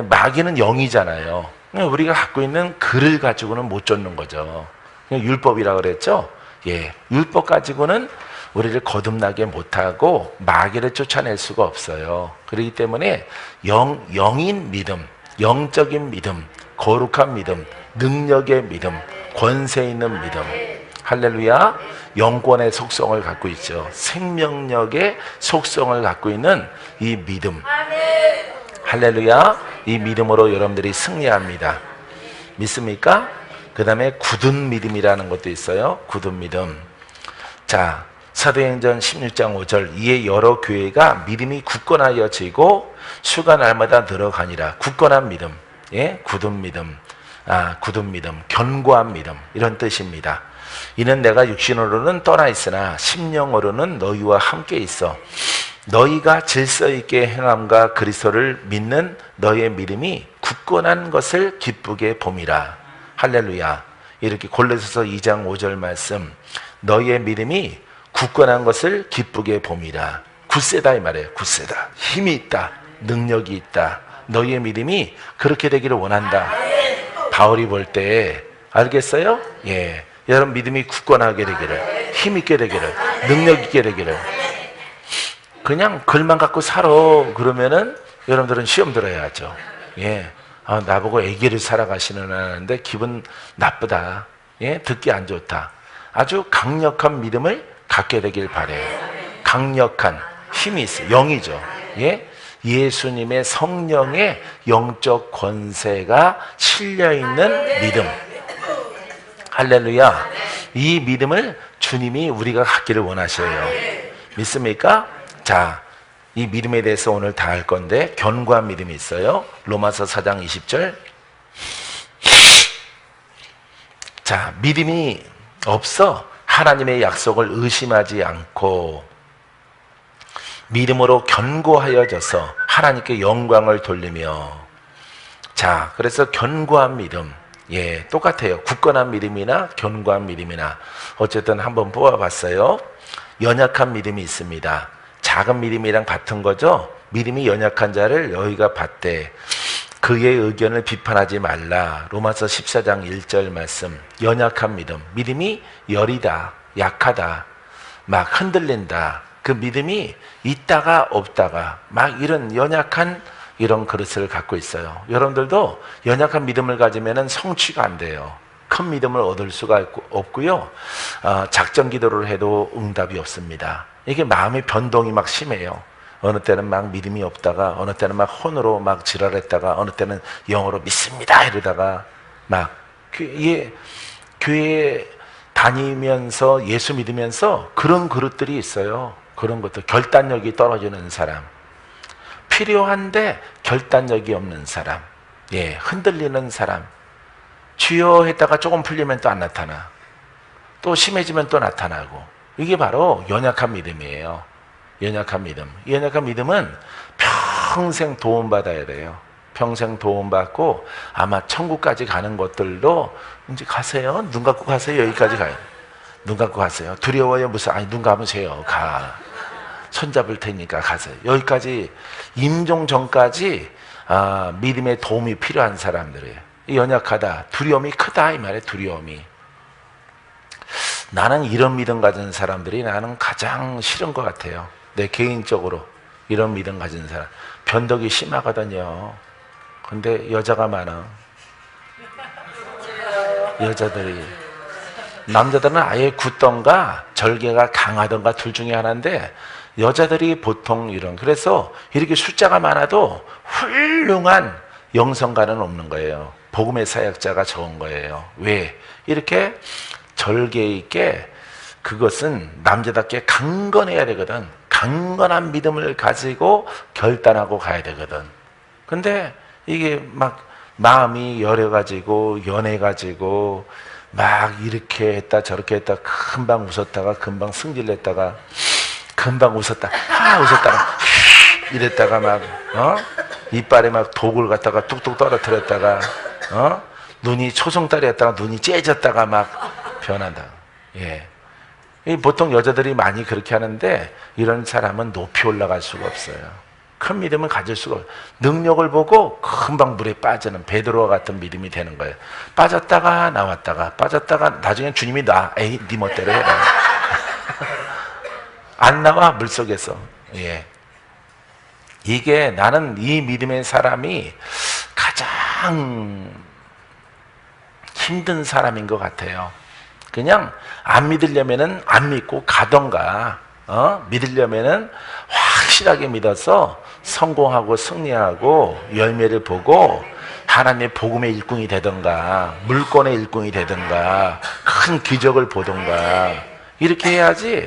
마귀는 영이잖아요. 우리가 갖고 있는 글을 가지고는 못 쫓는 거죠. 율법이라고 그랬죠? 예, 율법 가지고는 우리를 거듭나게 못하고 마귀를 쫓아낼 수가 없어요. 그렇기 때문에 영인 믿음, 영적인 믿음, 거룩한 믿음, 능력의 믿음, 권세 있는 믿음. 할렐루야. 영권의 속성을 갖고 있죠. 생명력의 속성을 갖고 있는 이 믿음. 할렐루야. 이 믿음으로 여러분들이 승리합니다. 믿습니까? 그 다음에 굳은 믿음이라는 것도 있어요. 굳은 믿음. 자, 사도행전 16장 5절. 이에 여러 교회가 믿음이 굳건하여지고 수가 날마다 늘어가니라. 굳건한 믿음. 예? 굳은 믿음. 굳은 믿음. 견고한 믿음. 이런 뜻입니다. 이는 내가 육신으로는 떠나 있으나 심령으로는 너희와 함께 있어. 너희가 질서 있게 행함과 그리스도를 믿는 너희의 믿음이 굳건한 것을 기쁘게 봄이라. 할렐루야. 이렇게 골로새서 2장 5절 말씀. 너희의 믿음이 굳건한 것을 기쁘게 봄이라. 굳세다 이 말이에요. 굳세다. 힘이 있다. 능력이 있다. 너희의 믿음이 그렇게 되기를 원한다. 바울이 볼 때 알겠어요? 예. 여러분 믿음이 굳건하게 되기를, 힘있게 되기를, 능력 있게 되기를. 그냥 글만 갖고 살아 그러면은 여러분들은 시험 들어야죠. 예, 나보고 애기를 살아가시는 하는데 기분 나쁘다. 예, 듣기 안 좋다. 아주 강력한 믿음을 갖게 되길 바래요. 강력한 힘이 있어요. 영이죠. 예, 예수님의 성령의 영적 권세가 실려 있는 믿음. 할렐루야. 이 믿음을 주님이 우리가 갖기를 원하셔요. 믿습니까? 자, 이 믿음에 대해서 오늘 다 할 건데 견고한 믿음이 있어요. 로마서 4장 20절. 자, 믿음이 없어 하나님의 약속을 의심하지 않고 믿음으로 견고하여져서 하나님께 영광을 돌리며. 자, 그래서 견고한 믿음. 예, 똑같아요. 굳건한 믿음이나 견고한 믿음이나 어쨌든 한번 뽑아봤어요. 연약한 믿음이 있습니다. 작은 믿음이랑 같은 거죠. 믿음이 연약한 자를 너희가 받되 그의 의견을 비판하지 말라. 로마서 14장 1절 말씀. 연약한 믿음. 믿음이 여리다, 약하다, 막 흔들린다. 그 믿음이 있다가 없다가 막 이런 연약한 이런 그릇을 갖고 있어요. 여러분들도 연약한 믿음을 가지면 성취가 안 돼요. 큰 믿음을 얻을 수가 없고요. 작전 기도를 해도 응답이 없습니다. 이게 마음의 변동이 막 심해요. 어느 때는 막 믿음이 없다가 어느 때는 막 혼으로 막 지랄했다가 어느 때는 영어로 믿습니다 이러다가 막 교회에 다니면서 예수 믿으면서 그런 그릇들이 있어요. 그런 것들. 결단력이 떨어지는 사람, 필요한데 결단력이 없는 사람, 예, 흔들리는 사람. 주여 했다가 조금 풀리면 또 안 나타나, 또 심해지면 또 나타나고. 이게 바로 연약한 믿음이에요. 연약한 믿음. 이 연약한 믿음은 평생 도움받아야 돼요. 평생 도움받고 아마 천국까지 가는 것들도 이제 가세요. 눈 감고 가세요. 여기까지 가요. 눈 감고 가세요. 두려워요. 무슨, 아니 눈 감으세요. 가. 손잡을 테니까 가세요. 여기까지 임종 전까지 믿음의 도움이 필요한 사람들이에요. 연약하다. 두려움이 크다. 이 말이에요. 두려움이. 나는 이런 믿음 가진 사람들이 나는 가장 싫은 것 같아요. 내 개인적으로 이런 믿음 가진 사람. 변덕이 심하거든요. 근데 여자가 많아. 여자들이. 남자들은 아예 굳던가 절개가 강하던가 둘 중에 하나인데 여자들이 보통 이런. 그래서 이렇게 숫자가 많아도 훌륭한 영성가는 없는 거예요. 복음의 사역자가 적은 거예요. 왜? 이렇게 절개 있게 그것은 남자답게 강건해야 되거든. 강건한 믿음을 가지고 결단하고 가야 되거든. 근데 이게 막 마음이 여려가지고 연해가지고 막 이렇게 했다 저렇게 했다 금방 웃었다가 금방 승질냈다가 금방 웃었다 웃었다가 이랬다가 막 이빨에 막 독을 갖다가 뚝뚝 떨어뜨렸다가 눈이 초승달이었다가 눈이 째졌다가 막 변한다. 예. 보통 여자들이 많이 그렇게 하는데 이런 사람은 높이 올라갈 수가 없어요. 큰 믿음을 가질 수가 없어요. 능력을 보고 금방 물에 빠지는 베드로와 같은 믿음이 되는 거예요. 빠졌다가 나왔다가 빠졌다가 나중에 주님이 에이 네 멋대로 해라. 안 나와 물속에서. 예. 이게 나는 이 믿음의 사람이 가장 힘든 사람인 것 같아요. 그냥 안 믿으려면은 안 믿고 가던가, 믿으려면은 확실하게 믿어서 성공하고 승리하고 열매를 보고 하나님의 복음의 일꾼이 되던가 물권의 일꾼이 되던가 큰 기적을 보던가 이렇게 해야지.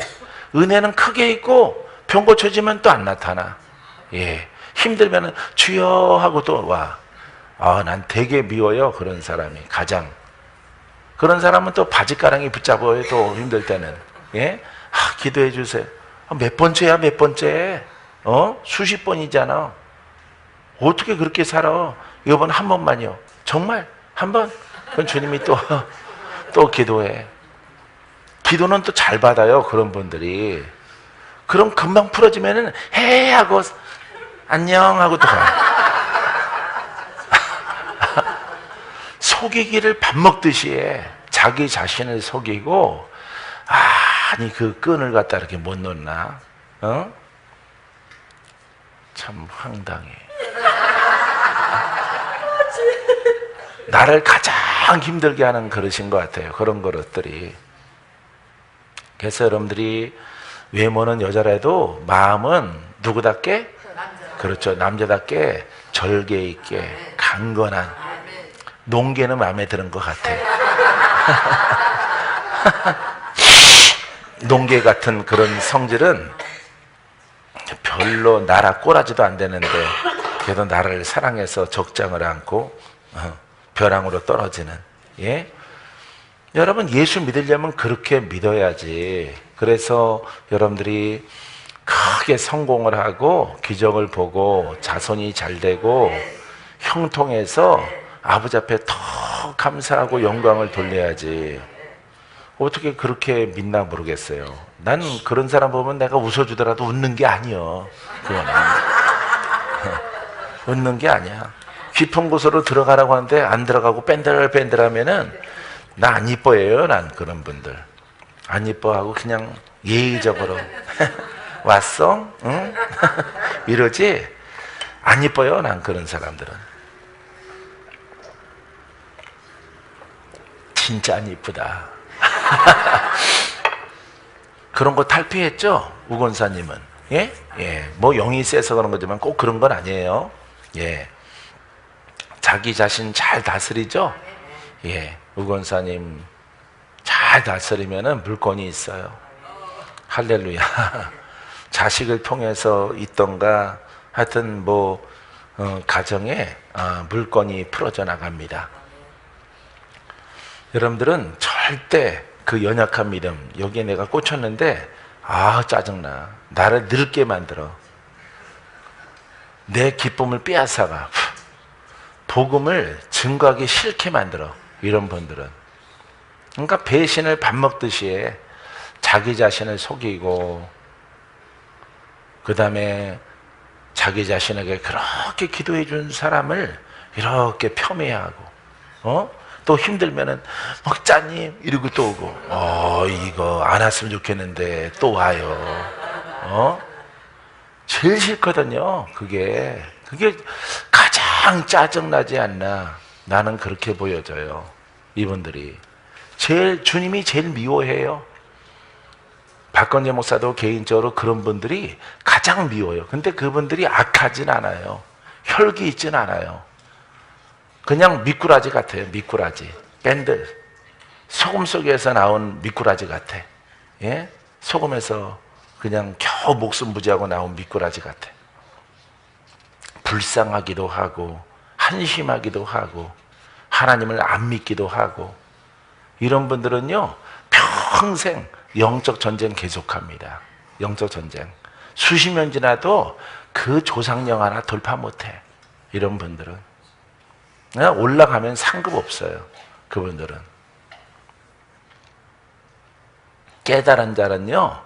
은혜는 크게 있고 병 고쳐지면 또 안 나타나. 예, 힘들면은 주여 하고 또 와. 난 되게 미워요. 그런 사람이 가장. 그런 사람은 또 바지가랑이 붙잡아요. 또 힘들 때는. 예, 기도해 주세요. 몇 번째야 몇 번째? 수십 번이잖아. 어떻게 그렇게 살아? 이번 한 번만요. 정말 한 번? 그럼 주님이 또 기도해. 기도는 또 잘 받아요. 그런 분들이. 그럼 금방 풀어지면은 해 하고 안녕 하고 또 가요. 속이기를 밥 먹듯이 해. 자기 자신을 속이고 아니 그 끈을 갖다 이렇게 못 놓나? 참 황당해. 나를 가장 힘들게 하는 그릇인 것 같아요. 그런 그릇들이. 그래서 여러분들이 외모는 여자라도 마음은 누구답게? 그렇죠. 남자답게 절개 있게 강건한. 농계는 마음에 드는 것 같아. 농계 같은 그런 성질은 별로 나라 꼬라지도 안 되는데 그래도 나를 사랑해서 적장을 안고 벼랑으로 떨어지는. 예? 여러분 예수 믿으려면 그렇게 믿어야지. 그래서 여러분들이 크게 성공을 하고 기적을 보고 자손이 잘 되고 형통해서 아버지 앞에 더 감사하고 영광을 돌려야지. 어떻게 그렇게 믿나 모르겠어요. 난 그런 사람 보면 내가 웃어주더라도 웃는 게 아니요. 그거는 웃는 게 아니야. 깊은 곳으로 들어가라고 하는데 안 들어가고 뺀들뺀들하면은 나 안 이뻐해요. 난 그런 분들 안 이뻐하고 그냥 예의적으로 왔어? 응? 이러지 안 이뻐요. 난 그런 사람들은 진짜 안 이쁘다. 그런 거 탈피했죠? 우 권사님은. 예? 예. 뭐 영이 세서 그런 거지만 꼭 그런 건 아니에요. 예. 자기 자신 잘 다스리죠? 예. 우 권사님 잘 다스리면은 물건이 있어요. 할렐루야. 자식을 통해서 있던가 하여튼 뭐 가정에 물건이 풀어져 나갑니다. 여러분들은 절대 그 연약한 믿음 여기에 내가 꽂혔는데 짜증나. 나를 늙게 만들어. 내 기쁨을 빼앗아가. 복음을 증거하기 싫게 만들어. 이런 분들은. 그러니까 배신을 밥 먹듯이 해. 자기 자신을 속이고 그 다음에 자기 자신에게 그렇게 기도해 준 사람을 이렇게 폄훼하고 또 힘들면은 목자님 이러고 또 오고 이거 안 왔으면 좋겠는데 또 와요. 제일 싫거든요. 그게 가장 짜증나지 않나. 나는 그렇게 보여져요. 이분들이 주님이 제일 미워해요. 박건재 목사도 개인적으로 그런 분들이 가장 미워요. 근데 그분들이 악하진 않아요. 혈기 있진 않아요. 그냥 미꾸라지 같아요. 미꾸라지. 밴드. 소금 속에서 나온 미꾸라지 같아. 예? 소금에서 그냥 겨우 목숨 부지하고 나온 미꾸라지 같아. 불쌍하기도 하고 한심하기도 하고 하나님을 안 믿기도 하고 이런 분들은요 평생 영적 전쟁 계속합니다. 영적 전쟁. 수십 년 지나도 그 조상령 하나 돌파 못해. 이런 분들은 그냥 올라가면 상급 없어요. 그분들은. 깨달은 자는요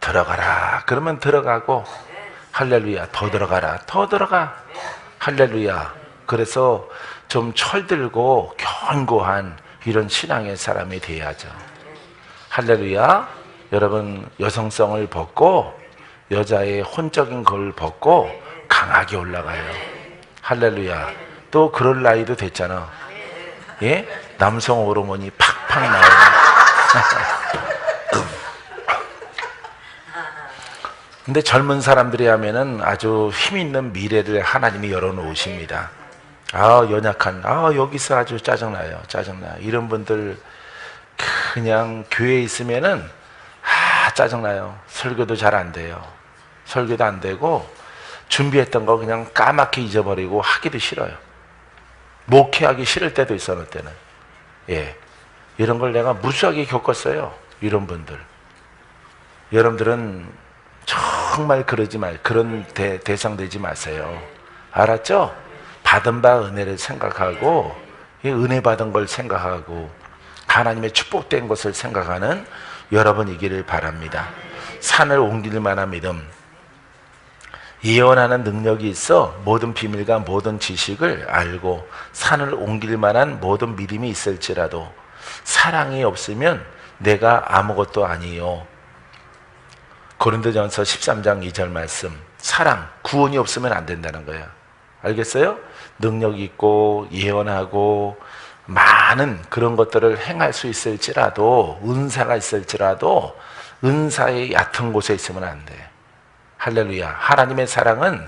들어가라 그러면 들어가고 할렐루야 더 들어가라 더 들어가 할렐루야. 그래서 좀 철들고 견고한 이런 신앙의 사람이 돼야죠. 할렐루야. 여러분 여성성을 벗고 여자의 혼적인 걸 벗고 강하게 올라가요. 할렐루야. 또 그럴 나이도 됐잖아. 예? 남성 호르몬이 팍팍 나와요. 근데 젊은 사람들이 하면은 아주 힘 있는 미래를 하나님이 열어놓으십니다. 연약한, 여기서 아주 짜증나요. 짜증나. 이런 분들 그냥 교회에 있으면은 짜증나요. 설교도 잘 안 돼요. 설교도 안 되고 준비했던 거 그냥 까맣게 잊어버리고 하기도 싫어요. 목회하기 싫을 때도 있어. 어느 때는. 예, 이런 걸 내가 무수하게 겪었어요. 이런 분들. 여러분들은 정말 그러지 말, 그런 대상 되지 마세요. 알았죠? 받은 바 은혜를 생각하고 은혜 받은 걸 생각하고 하나님의 축복된 것을 생각하는 여러분이기를 바랍니다. 산을 옮길 만한 믿음. 예언하는 능력이 있어 모든 비밀과 모든 지식을 알고 산을 옮길 만한 모든 믿음이 있을지라도 사랑이 없으면 내가 아무것도 아니요. 고린도전서 13장 2절 말씀. 사랑, 구원이 없으면 안 된다는 거예요. 알겠어요? 능력 있고 예언하고 많은 그런 것들을 행할 수 있을지라도 은사가 있을지라도 은사의 얕은 곳에 있으면 안 돼. 할렐루야. 하나님의 사랑은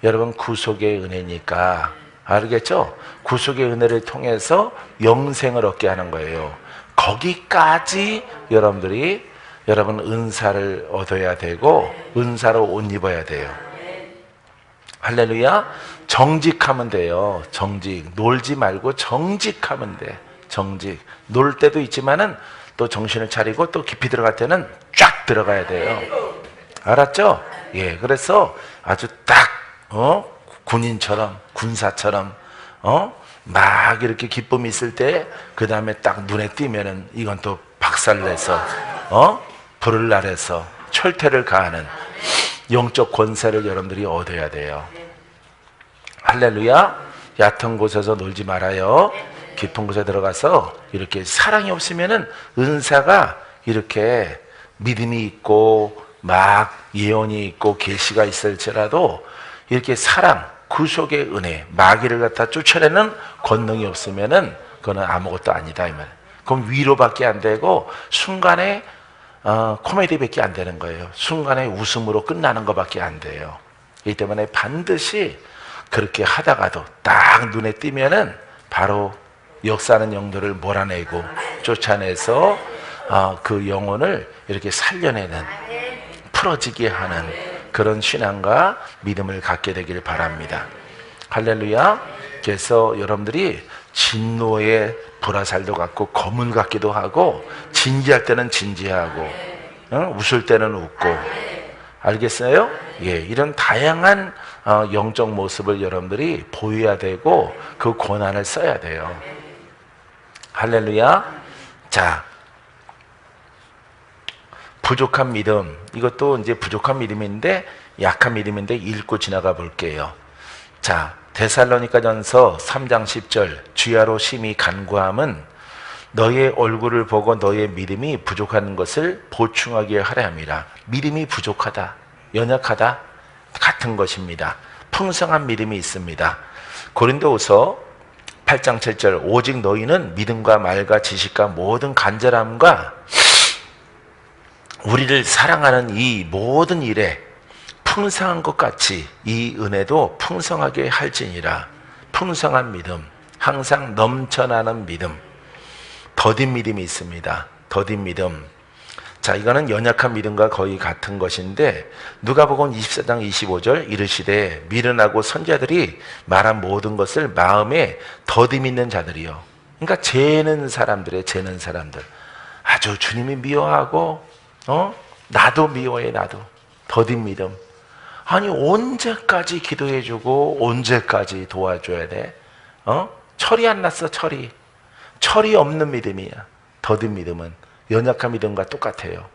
여러분 구속의 은혜니까 알겠죠? 구속의 은혜를 통해서 영생을 얻게 하는 거예요. 거기까지 여러분 은사를 얻어야 되고 은사로 옷 입어야 돼요. 할렐루야. 정직하면 돼요. 정직. 놀지 말고 정직하면 돼. 정직. 놀 때도 있지만은 또 정신을 차리고 또 깊이 들어갈 때는 쫙 들어가야 돼요. 알았죠? 예. 그래서 아주 딱 군인처럼 군사처럼 막 이렇게 기쁨이 있을 때 그 다음에 딱 눈에 띄면은 이건 또 박살내서 불을 날해서 철퇴를 가하는 영적 권세를 여러분들이 얻어야 돼요. 할렐루야. 얕은 곳에서 놀지 말아요. 깊은 곳에 들어가서 이렇게 사랑이 없으면은 은사가 이렇게 믿음이 있고 막 예언이 있고 계시가 있을지라도 이렇게 사랑, 구속의 은혜, 마귀를 갖다 쫓아내는 권능이 없으면은 그거는 아무것도 아니다 이 말. 그럼 위로밖에 안 되고 순간에 코미디밖에 안 되는 거예요. 순간에 웃음으로 끝나는 것밖에 안 돼요. 이 때문에 반드시 그렇게 하다가도 딱 눈에 띄면은 바로 역사하는 영들을 몰아내고 쫓아내서 그 영혼을 이렇게 살려내는, 풀어지게 하는 그런 신앙과 믿음을 갖게 되길 바랍니다. 할렐루야. 그래서 여러분들이 진노의 불화살도 갖고 검을 갖기도 하고 진지할 때는 진지하고 웃을 때는 웃고 알겠어요? 예, 이런 다양한 영적 모습을 여러분들이 보여야 되고 그 권한을 써야 돼요. 할렐루야. 자, 부족한 믿음. 이것도 이제 부족한 믿음인데 약한 믿음인데 읽고 지나가 볼게요. 자, 데살로니가전서 3장 10절. 주야로 심히 간구함은 너의 얼굴을 보고 너의 믿음이 부족한 것을 보충하게 하려 함이라. 믿음이 부족하다, 연약하다 같은 것입니다. 풍성한 믿음이 있습니다. 고린도후서 8장 7절. 오직 너희는 믿음과 말과 지식과 모든 간절함과 우리를 사랑하는 이 모든 일에 풍성한 것 같이 이 은혜도 풍성하게 할지니라. 풍성한 믿음. 항상 넘쳐나는 믿음, 더딘 믿음이 있습니다. 더딘 믿음. 자, 이거는 연약한 믿음과 거의 같은 것인데 누가복음 24장 25절 이르시되 미련하고 선자들이 말한 모든 것을 마음에 더디 믿는 자들이요. 그러니까 재는 사람들의 재는 사람들. 아주 주님이 미워하고 나도 미워해. 나도 더딘 믿음. 아니 언제까지 기도해주고 언제까지 도와줘야 돼? 철이 안 났어. 철이 없는 믿음이야. 더딘 믿음은 연약한 믿음과 똑같아요.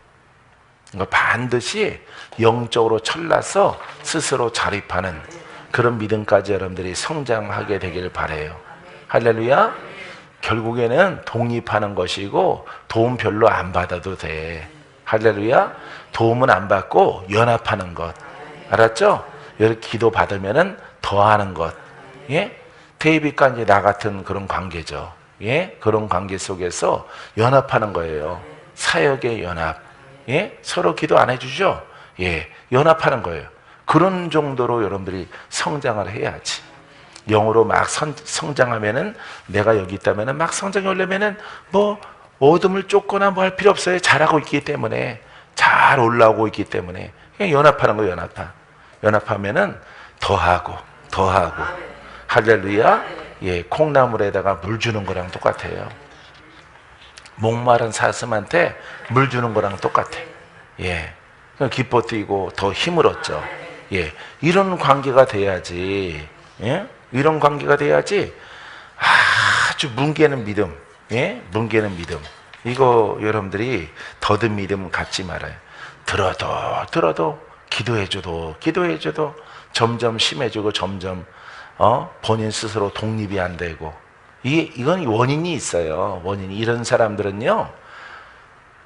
그러니까 반드시 영적으로 철나서 스스로 자립하는 그런 믿음까지 여러분들이 성장하게 되기를 바라요. 할렐루야. 결국에는 독립하는 것이고 도움 별로 안 받아도 돼. 할렐루야. 도움은 안 받고 연합하는 것. 알았죠? 이렇게 기도 받으면은 더하는 것. 예? 데이빗과 이제 나 같은 그런 관계죠. 예? 그런 관계 속에서 연합하는 거예요. 사역의 연합. 예? 서로 기도 안 해주죠? 예. 연합하는 거예요. 그런 정도로 여러분들이 성장을 해야지. 영으로 막 성장하면은 내가 여기 있다면은 막 성장이 오려면은 뭐 어둠을 쫓거나 뭐 할 필요 없어요. 잘하고 있기 때문에. 잘 올라오고 있기 때문에. 그냥 연합하는 거예요. 연합하면은 더하고. 할렐루야. 예, 콩나물에다가 물 주는 거랑 똑같아요. 목마른 사슴한테 물 주는 거랑 똑같아. 예, 기뻐 뛰고 더 힘을 얻죠. 예, 이런 관계가 돼야지. 예, 이런 관계가 돼야지. 아주 뭉개는 믿음. 예, 뭉개는 믿음. 이거 여러분들이 더딘 믿음 갖지 말아요. 들어도 기도해줘도 점점 심해지고 점점 본인 스스로 독립이 안 되고 이건 원인이 있어요. 원인이. 이런 사람들은요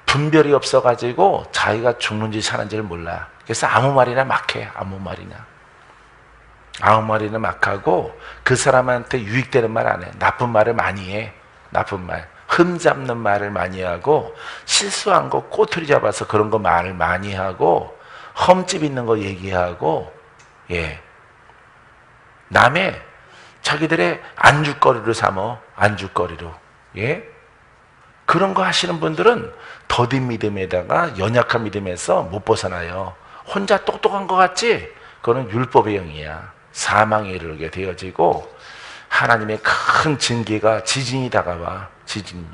분별이 없어가지고 자기가 죽는지 사는지를 몰라. 그래서 아무 말이나 막 해. 아무 말이나 막 하고 그 사람한테 유익되는 말 안 해. 나쁜 말을 많이 해. 나쁜 말. 흠잡는 말을 많이 하고 실수한 거 꼬투리 잡아서 그런 거 말을 많이 하고 흠집 있는 거 얘기하고 예. 남의 자기들의 안주거리로 삼어. 안주거리로. 예? 그런 거 하시는 분들은 더딘 믿음에다가 연약한 믿음에서 못 벗어나요. 혼자 똑똑한 것 같지? 그거는 율법의 영이야. 사망에 이르게 되어지고 하나님의 큰 징계가 지진이 다가와. 지진이.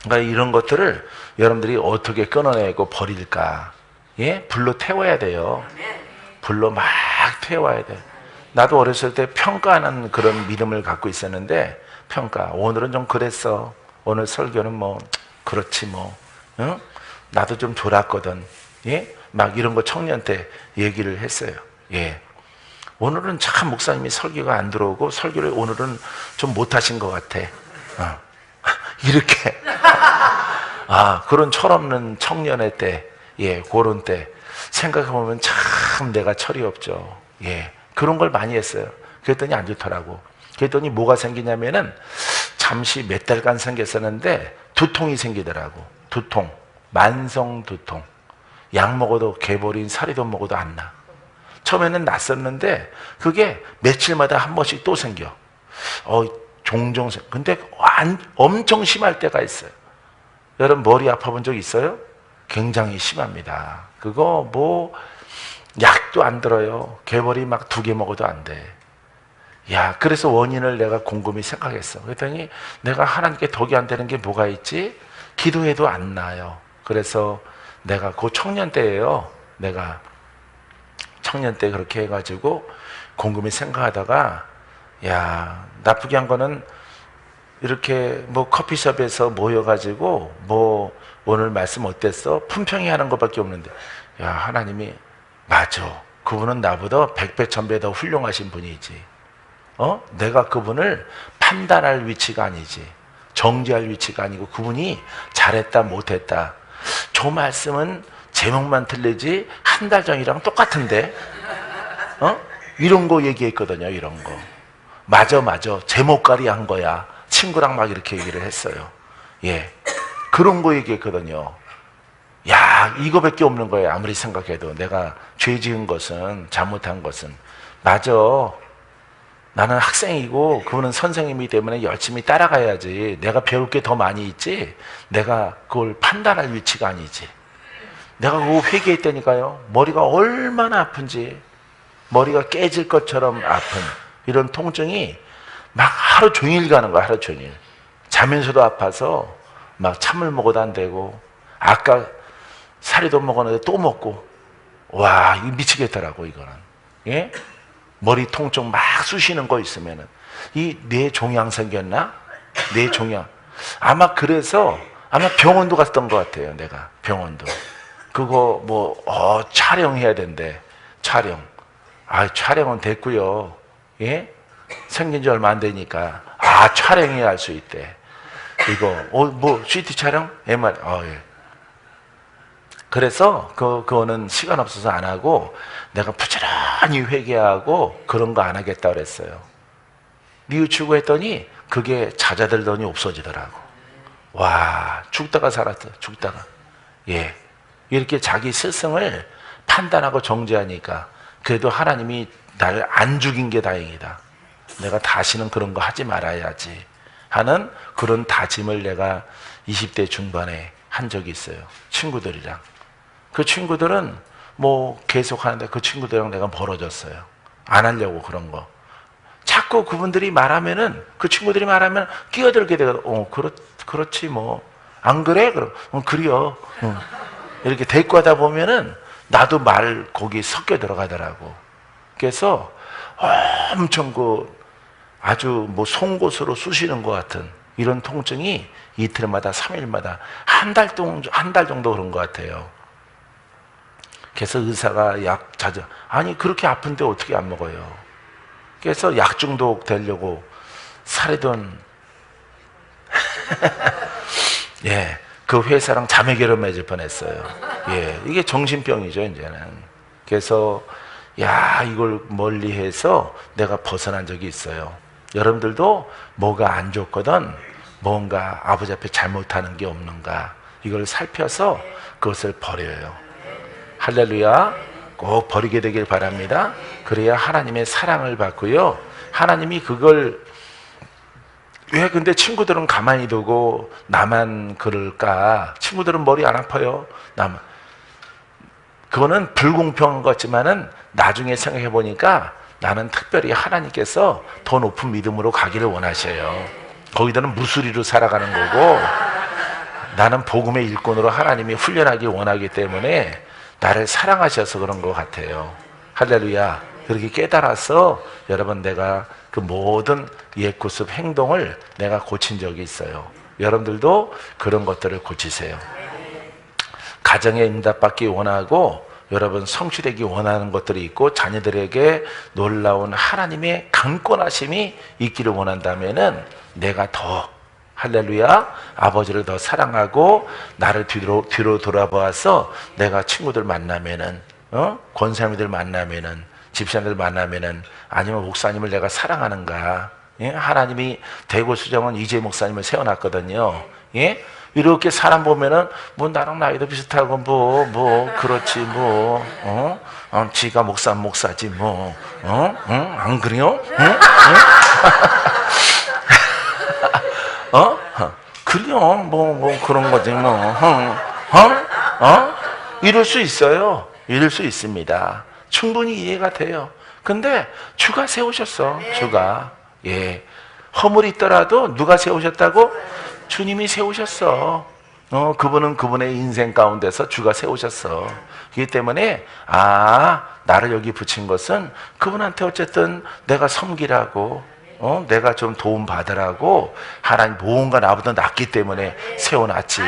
그러니까 이런 것들을 여러분들이 어떻게 끊어내고 버릴까? 예? 불로 태워야 돼요. 불로 막 태워야 돼. 나도 어렸을 때 평가하는 그런 믿음을 갖고 있었는데 평가. 오늘은 좀 그랬어. 오늘 설교는 뭐 그렇지 뭐. 응? 나도 좀 졸았거든. 예? 막 이런 거 청년 때 얘기를 했어요. 예. 오늘은 참 목사님이 설교가 안 들어오고 설교를 오늘은 좀 못하신 것 같아. 이렇게. 그런 철없는 청년의 때, 예, 그런 때 생각해보면 참 내가 철이 없죠. 예. 그런 걸 많이 했어요. 그랬더니 안 좋더라고. 그랬더니 뭐가 생기냐면은 잠시 몇 달간 생겼었는데 두통이 생기더라고. 두통. 만성 두통. 약 먹어도 개버린 사리도 먹어도 안 나. 처음에는 났었는데 그게 며칠마다 한 번씩 또 생겨. 종종 생겨. 근데 엄청 심할 때가 있어요. 여러분 머리 아파본 적 있어요? 굉장히 심합니다. 그거 뭐 약도 안 들어요. 개벌이 막 2개 먹어도 안 돼. 야, 그래서 원인을 내가 곰곰이 생각했어. 그랬더니 내가 하나님께 덕이 안 되는 게 뭐가 있지? 기도해도 안 나요. 그래서 내가 그 청년 때예요. 내가 청년 때 그렇게 해가지고 곰곰이 생각하다가 야, 나쁘게 한 거는 이렇게 뭐 커피숍에서 모여가지고 뭐 오늘 말씀 어땠어? 품평이 하는 것밖에 없는데 야, 하나님이 맞아. 그분은 나보다 100배, 1000배 더 훌륭하신 분이지. 내가 그분을 판단할 위치가 아니지. 정죄할 위치가 아니고 그분이 잘했다, 못했다. 저 말씀은 제목만 틀리지 한 달 전이랑 똑같은데? 이런 거 얘기했거든요, 이런 거. 맞아. 제목깔이 한 거야. 친구랑 막 이렇게 얘기를 했어요. 예. 그런 거 얘기했거든요. 야, 이거밖에 없는 거예요. 아무리 생각해도. 내가 죄 지은 것은, 잘못한 것은. 맞아. 나는 학생이고 그분은 선생님이기 때문에 열심히 따라가야지. 내가 배울 게 더 많이 있지 내가 그걸 판단할 위치가 아니지. 내가 그거 회개했다니까요. 머리가 얼마나 아픈지, 머리가 깨질 것처럼 아픈 이런 통증이 막 하루 종일 가는 거야. 하루 종일. 자면서도 아파서 막 참을 먹어도 안 되고, 아까 사리도 먹었는데 또 먹고, 와 이거 미치겠더라고 이거는. 예? 머리 통증 막 쑤시는 거 있으면은 이 뇌 종양 생겼나? 뇌 종양. 아마 그래서 아마 병원도 갔던 것 같아요. 내가 병원도 그거 뭐 촬영해야 된대. 촬영. 아 촬영은 됐고요. 예? 생긴 지 얼마 안 되니까 촬영해야 할 수 있대. 이거 뭐 CT 촬영? MRI. 예. 그래서 그거는 시간 없어서 안 하고 내가 부지런히 회개하고 그런 거 안 하겠다 그랬어요. 뉘우치고 했더니 그게 잦아들더니 없어지더라고. 와 죽다가 살았어. 죽다가. 예. 이렇게 자기 스승을 판단하고 정죄하니까 그래도 하나님이 나를 안 죽인 게 다행이다. 내가 다시는 그런 거 하지 말아야지 하는 그런 다짐을 내가 20대 중반에 한 적이 있어요. 친구들이랑. 그 친구들은 뭐 계속 하는데 그 친구들이랑 내가 멀어졌어요. 안 하려고 그런 거. 자꾸 그분들이 말하면은, 그 친구들이 말하면 끼어들게 되고, 그렇지 뭐. 안 그래? 그럼, 그래요. 이렇게 대꾸하다 보면은 나도 말 거기 섞여 들어가더라고. 그래서 엄청 아주 뭐 송곳으로 쑤시는 것 같은 이런 통증이 이틀마다 3일마다 한 달 정도 그런 것 같아요. 그래서 의사가 약 자주, 아니 그렇게 아픈데 어떻게 안 먹어요? 그래서 약 중독 되려고 살이던 예, 그 회사랑 자매결혼 맺을 뻔했어요. 예, 이게 정신병이죠 이제는. 그래서 이걸 멀리해서 내가 벗어난 적이 있어요. 여러분들도 뭐가 안 좋거든 뭔가 아버지 앞에 잘못하는 게 없는가 이걸 살펴서 그것을 버려요. 할렐루야. 꼭 버리게 되길 바랍니다. 그래야 하나님의 사랑을 받고요. 하나님이 그걸 왜 근데 친구들은 가만히 두고 나만 그럴까? 친구들은 머리 안 아파요. 나만. 그거는 불공평한 것 같지만은 나중에 생각해 보니까 나는 특별히 하나님께서 더 높은 믿음으로 가기를 원하셔요. 거기들은 무수리로 살아가는 거고 나는 복음의 일꾼으로 하나님이 훈련하기 원하기 때문에 나를 사랑하셔서 그런 것 같아요. 할렐루야. 그렇게 깨달아서 여러분 내가 그 모든 옛구습 행동을 내가 고친 적이 있어요. 여러분들도 그런 것들을 고치세요. 가정에 응답받기 원하고 여러분 성취되기 원하는 것들이 있고 자녀들에게 놀라운 하나님의 강권하심이 있기를 원한다면은 내가 더 할렐루야 아버지를 더 사랑하고 나를 뒤로 돌아보아서 내가 친구들 만나면은 권사님들 만나면은 집사님들 만나면은 아니면 목사님을 내가 사랑하는가. 예? 하나님이 대구수정은 이재 목사님을 세워놨거든요. 예? 이렇게 사람 보면은 뭐 나랑 나이도 비슷하고 뭐 그렇지 뭐 지가 목사지 뭐 안 그래요? 그래요 뭐 그런 거지 뭐 이럴 수 있어요. 이럴 수 있습니다. 충분히 이해가 돼요. 근데 주가 세우셨어. 주가. 예. 허물이 있더라도 누가 세우셨다고? 주님이 세우셨어. 그분은 그분의 인생 가운데서 주가 세우셨어. 그렇기 때문에 나를 여기 붙인 것은 그분한테 어쨌든 내가 섬기라고 내가 좀 도움 받으라고 하나님 뭔가 나보다 낫기 때문에 세워놨지.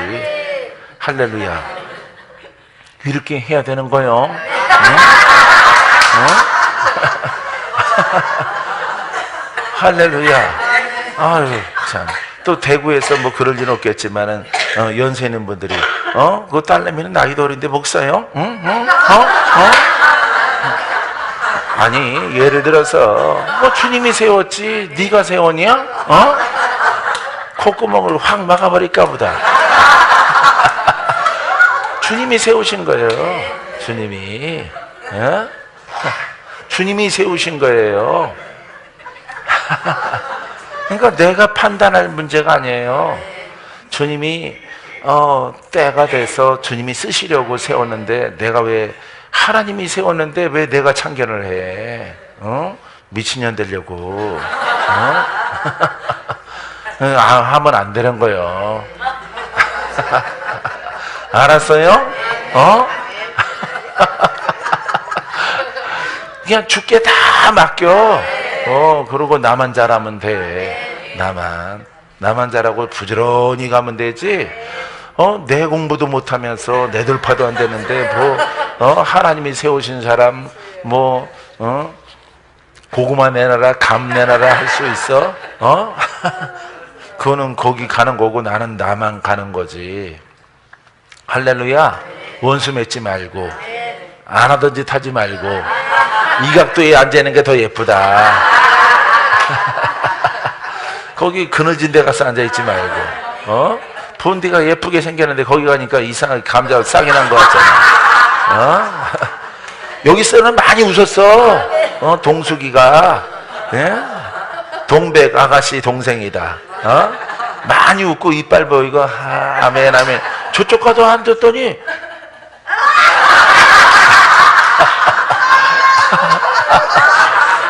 할렐루야. 이렇게 해야 되는 거요. 할렐루야. 아유 참. 또 대구에서 뭐 그럴 일은 없겠지만은 연세 있는 분들이 그 딸내미는 나이도 어린데 목사요? 아니 예를 들어서 뭐 주님이 세웠지 네가 세웠냐? 콧구멍을 확 막아버릴까 보다. 주님이 세우신 거예요. 주님이 주님이 세우신 거예요. 그러니까 내가 판단할 문제가 아니에요. 주님이 때가 돼서 주님이 쓰시려고 세웠는데 내가 왜 하나님이 세웠는데 왜 내가 참견을 해? 미친년 되려고 하면 안 되는 거예요. 알았어요? 그냥 죽게 다 맡겨. 그러고 나만 잘하면 돼. 나만 잘하고 부지런히 가면 되지. 내 공부도 못하면서 내 돌파도 안 되는데 하나님이 세우신 사람 고구마 내놔라 감 내놔라 할 수 있어? 그거는 거기 가는 거고 나는 나만 가는 거지. 할렐루야. 원수 맺지 말고 안 하던 짓 하지 말고 이 각도에 앉아있는 게 더 예쁘다. 거기 그늘진 데 가서 앉아있지 말고 본디가 예쁘게 생겼는데 거기 가니까 이상하게 감자 싹이 난 것 같잖아. 여기서는 많이 웃었어. 동숙이가 동백 아가씨 동생이다. 많이 웃고 이빨 보이고 아멘 아멘. 저쪽 가서 앉았더니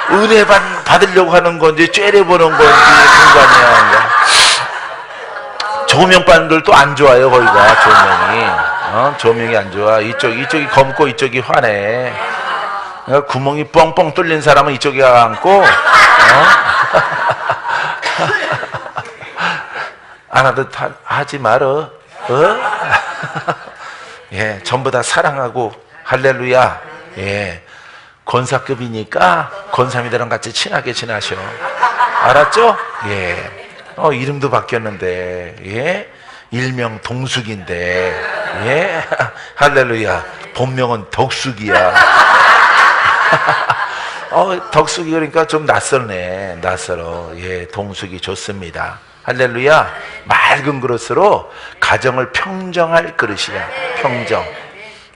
은혜 받으려고 하는 건지 째려보는 건지 순간이야. 조명반들도 안 좋아요. 거기가 조명이 안 좋아. 이쪽이 검고 이쪽이 환해. 그러니까 구멍이 뻥뻥 뚫린 사람은 이쪽에 앉고 안 하듯 하지 말어. 예, 전부 다 사랑하고 할렐루야. 예, 권사급이니까 권사님들랑 같이 친하게 지나셔. 알았죠? 예. 이름도 바뀌었는데, 예? 일명 동숙인데, 예? 할렐루야. 본명은 덕숙이야. 덕숙이 그러니까 좀 낯설네. 낯설어. 예, 동숙이 좋습니다. 할렐루야. 맑은 그릇으로 가정을 평정할 그릇이야. 평정.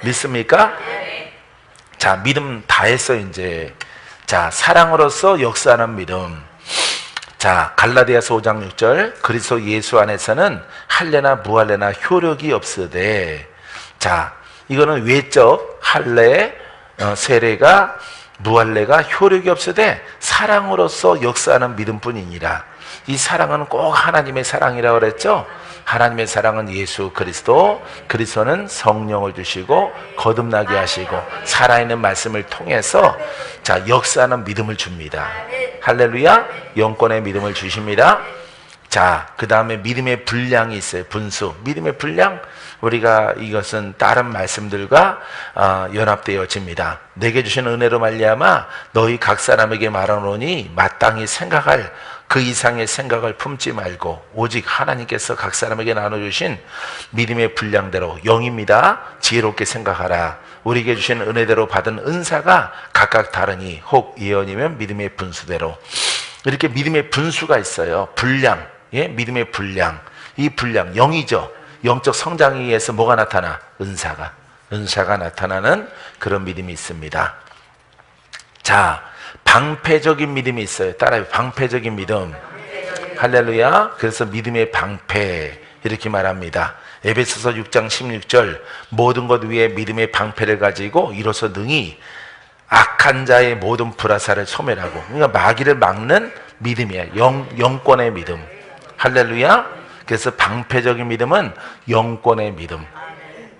믿습니까? 자, 믿음 다 했어, 이제. 자, 사랑으로서 역사하는 믿음. 자, 갈라디아서 5장 6절. 그리스도 예수 안에서는 할례나 무할례나 효력이 없으되. 자, 이거는 외적 할례, 세례가 무할례가 효력이 없으되 사랑으로서 역사하는 믿음뿐이니라. 이 사랑은 꼭 하나님의 사랑이라고 그랬죠? 하나님의 사랑은 예수 그리스도, 그리스도는 성령을 주시고 거듭나게 하시고 살아있는 말씀을 통해서 자, 역사하는 믿음을 줍니다. 할렐루야. 영권의 믿음을 주십니다. 자, 그 다음에 믿음의 분량이 있어요. 분수. 믿음의 분량. 우리가 이것은 다른 말씀들과 연합되어집니다. 내게 주신 은혜로 말미암아 너희 각 사람에게 말하노니 마땅히 생각할 그 이상의 생각을 품지 말고 오직 하나님께서 각 사람에게 나눠주신 믿음의 분량대로 영입니다. 지혜롭게 생각하라. 우리에게 주신 은혜대로 받은 은사가 각각 다르니 혹 예언이면 믿음의 분수대로. 이렇게 믿음의 분수가 있어요. 분량. 예, 믿음의 분량. 이 분량 영이죠. 영적 성장에 의해서 뭐가 나타나? 은사가 나타나는 그런 믿음이 있습니다. 자, 방패적인 믿음이 있어요. 따라해. 방패적인 믿음. 할렐루야. 그래서 믿음의 방패 이렇게 말합니다. 에베소서 6장 16절 모든 것 위에 믿음의 방패를 가지고 이로써 능히 악한 자의 모든 불화살을 소멸하고. 그러니까 마귀를 막는 믿음이야. 영권의 믿음. 할렐루야. 그래서 방패적인 믿음은 영권의 믿음.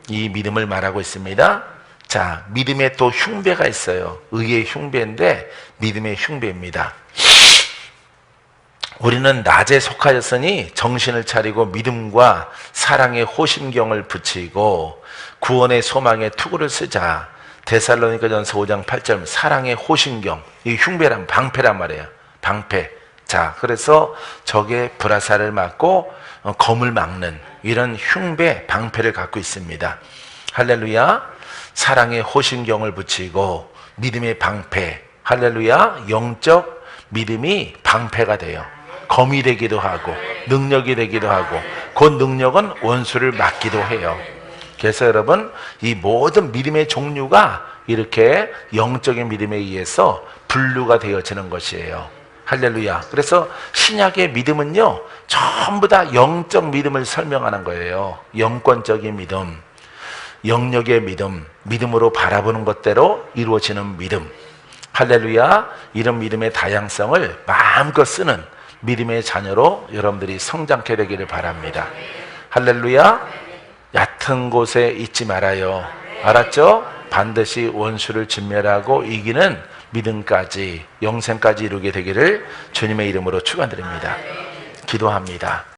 이 믿음을 말하고 있습니다. 자, 믿음에 또 흉배가 있어요. 의의 흉배인데 믿음의 흉배입니다. 우리는 낮에 속하였으니 정신을 차리고 믿음과 사랑의 호심경을 붙이고 구원의 소망의 투구를 쓰자. 데살로니가전서 5장 8절 사랑의 호심경. 이 흉배란 방패란 말이에요. 방패. 자, 그래서 적의 불화살을 막고 검을 막는 이런 흉배, 방패를 갖고 있습니다. 할렐루야. 사랑의 호심경을 붙이고 믿음의 방패. 할렐루야. 영적 믿음이 방패가 돼요. 검이 되기도 하고 능력이 되기도 하고 그 능력은 원수를 막기도 해요. 그래서 여러분 이 모든 믿음의 종류가 이렇게 영적인 믿음에 의해서 분류가 되어지는 것이에요. 할렐루야. 그래서 신약의 믿음은요, 전부 다 영적 믿음을 설명하는 거예요. 영권적인 믿음, 영역의 믿음, 믿음으로 바라보는 것대로 이루어지는 믿음. 할렐루야. 이런 믿음의 다양성을 마음껏 쓰는 믿음의 자녀로 여러분들이 성장케 되기를 바랍니다. 할렐루야. 얕은 곳에 있지 말아요. 알았죠? 반드시 원수를 진멸하고 이기는 믿음까지, 영생까지 이루게 되기를 주님의 이름으로 축원드립니다. 기도합니다.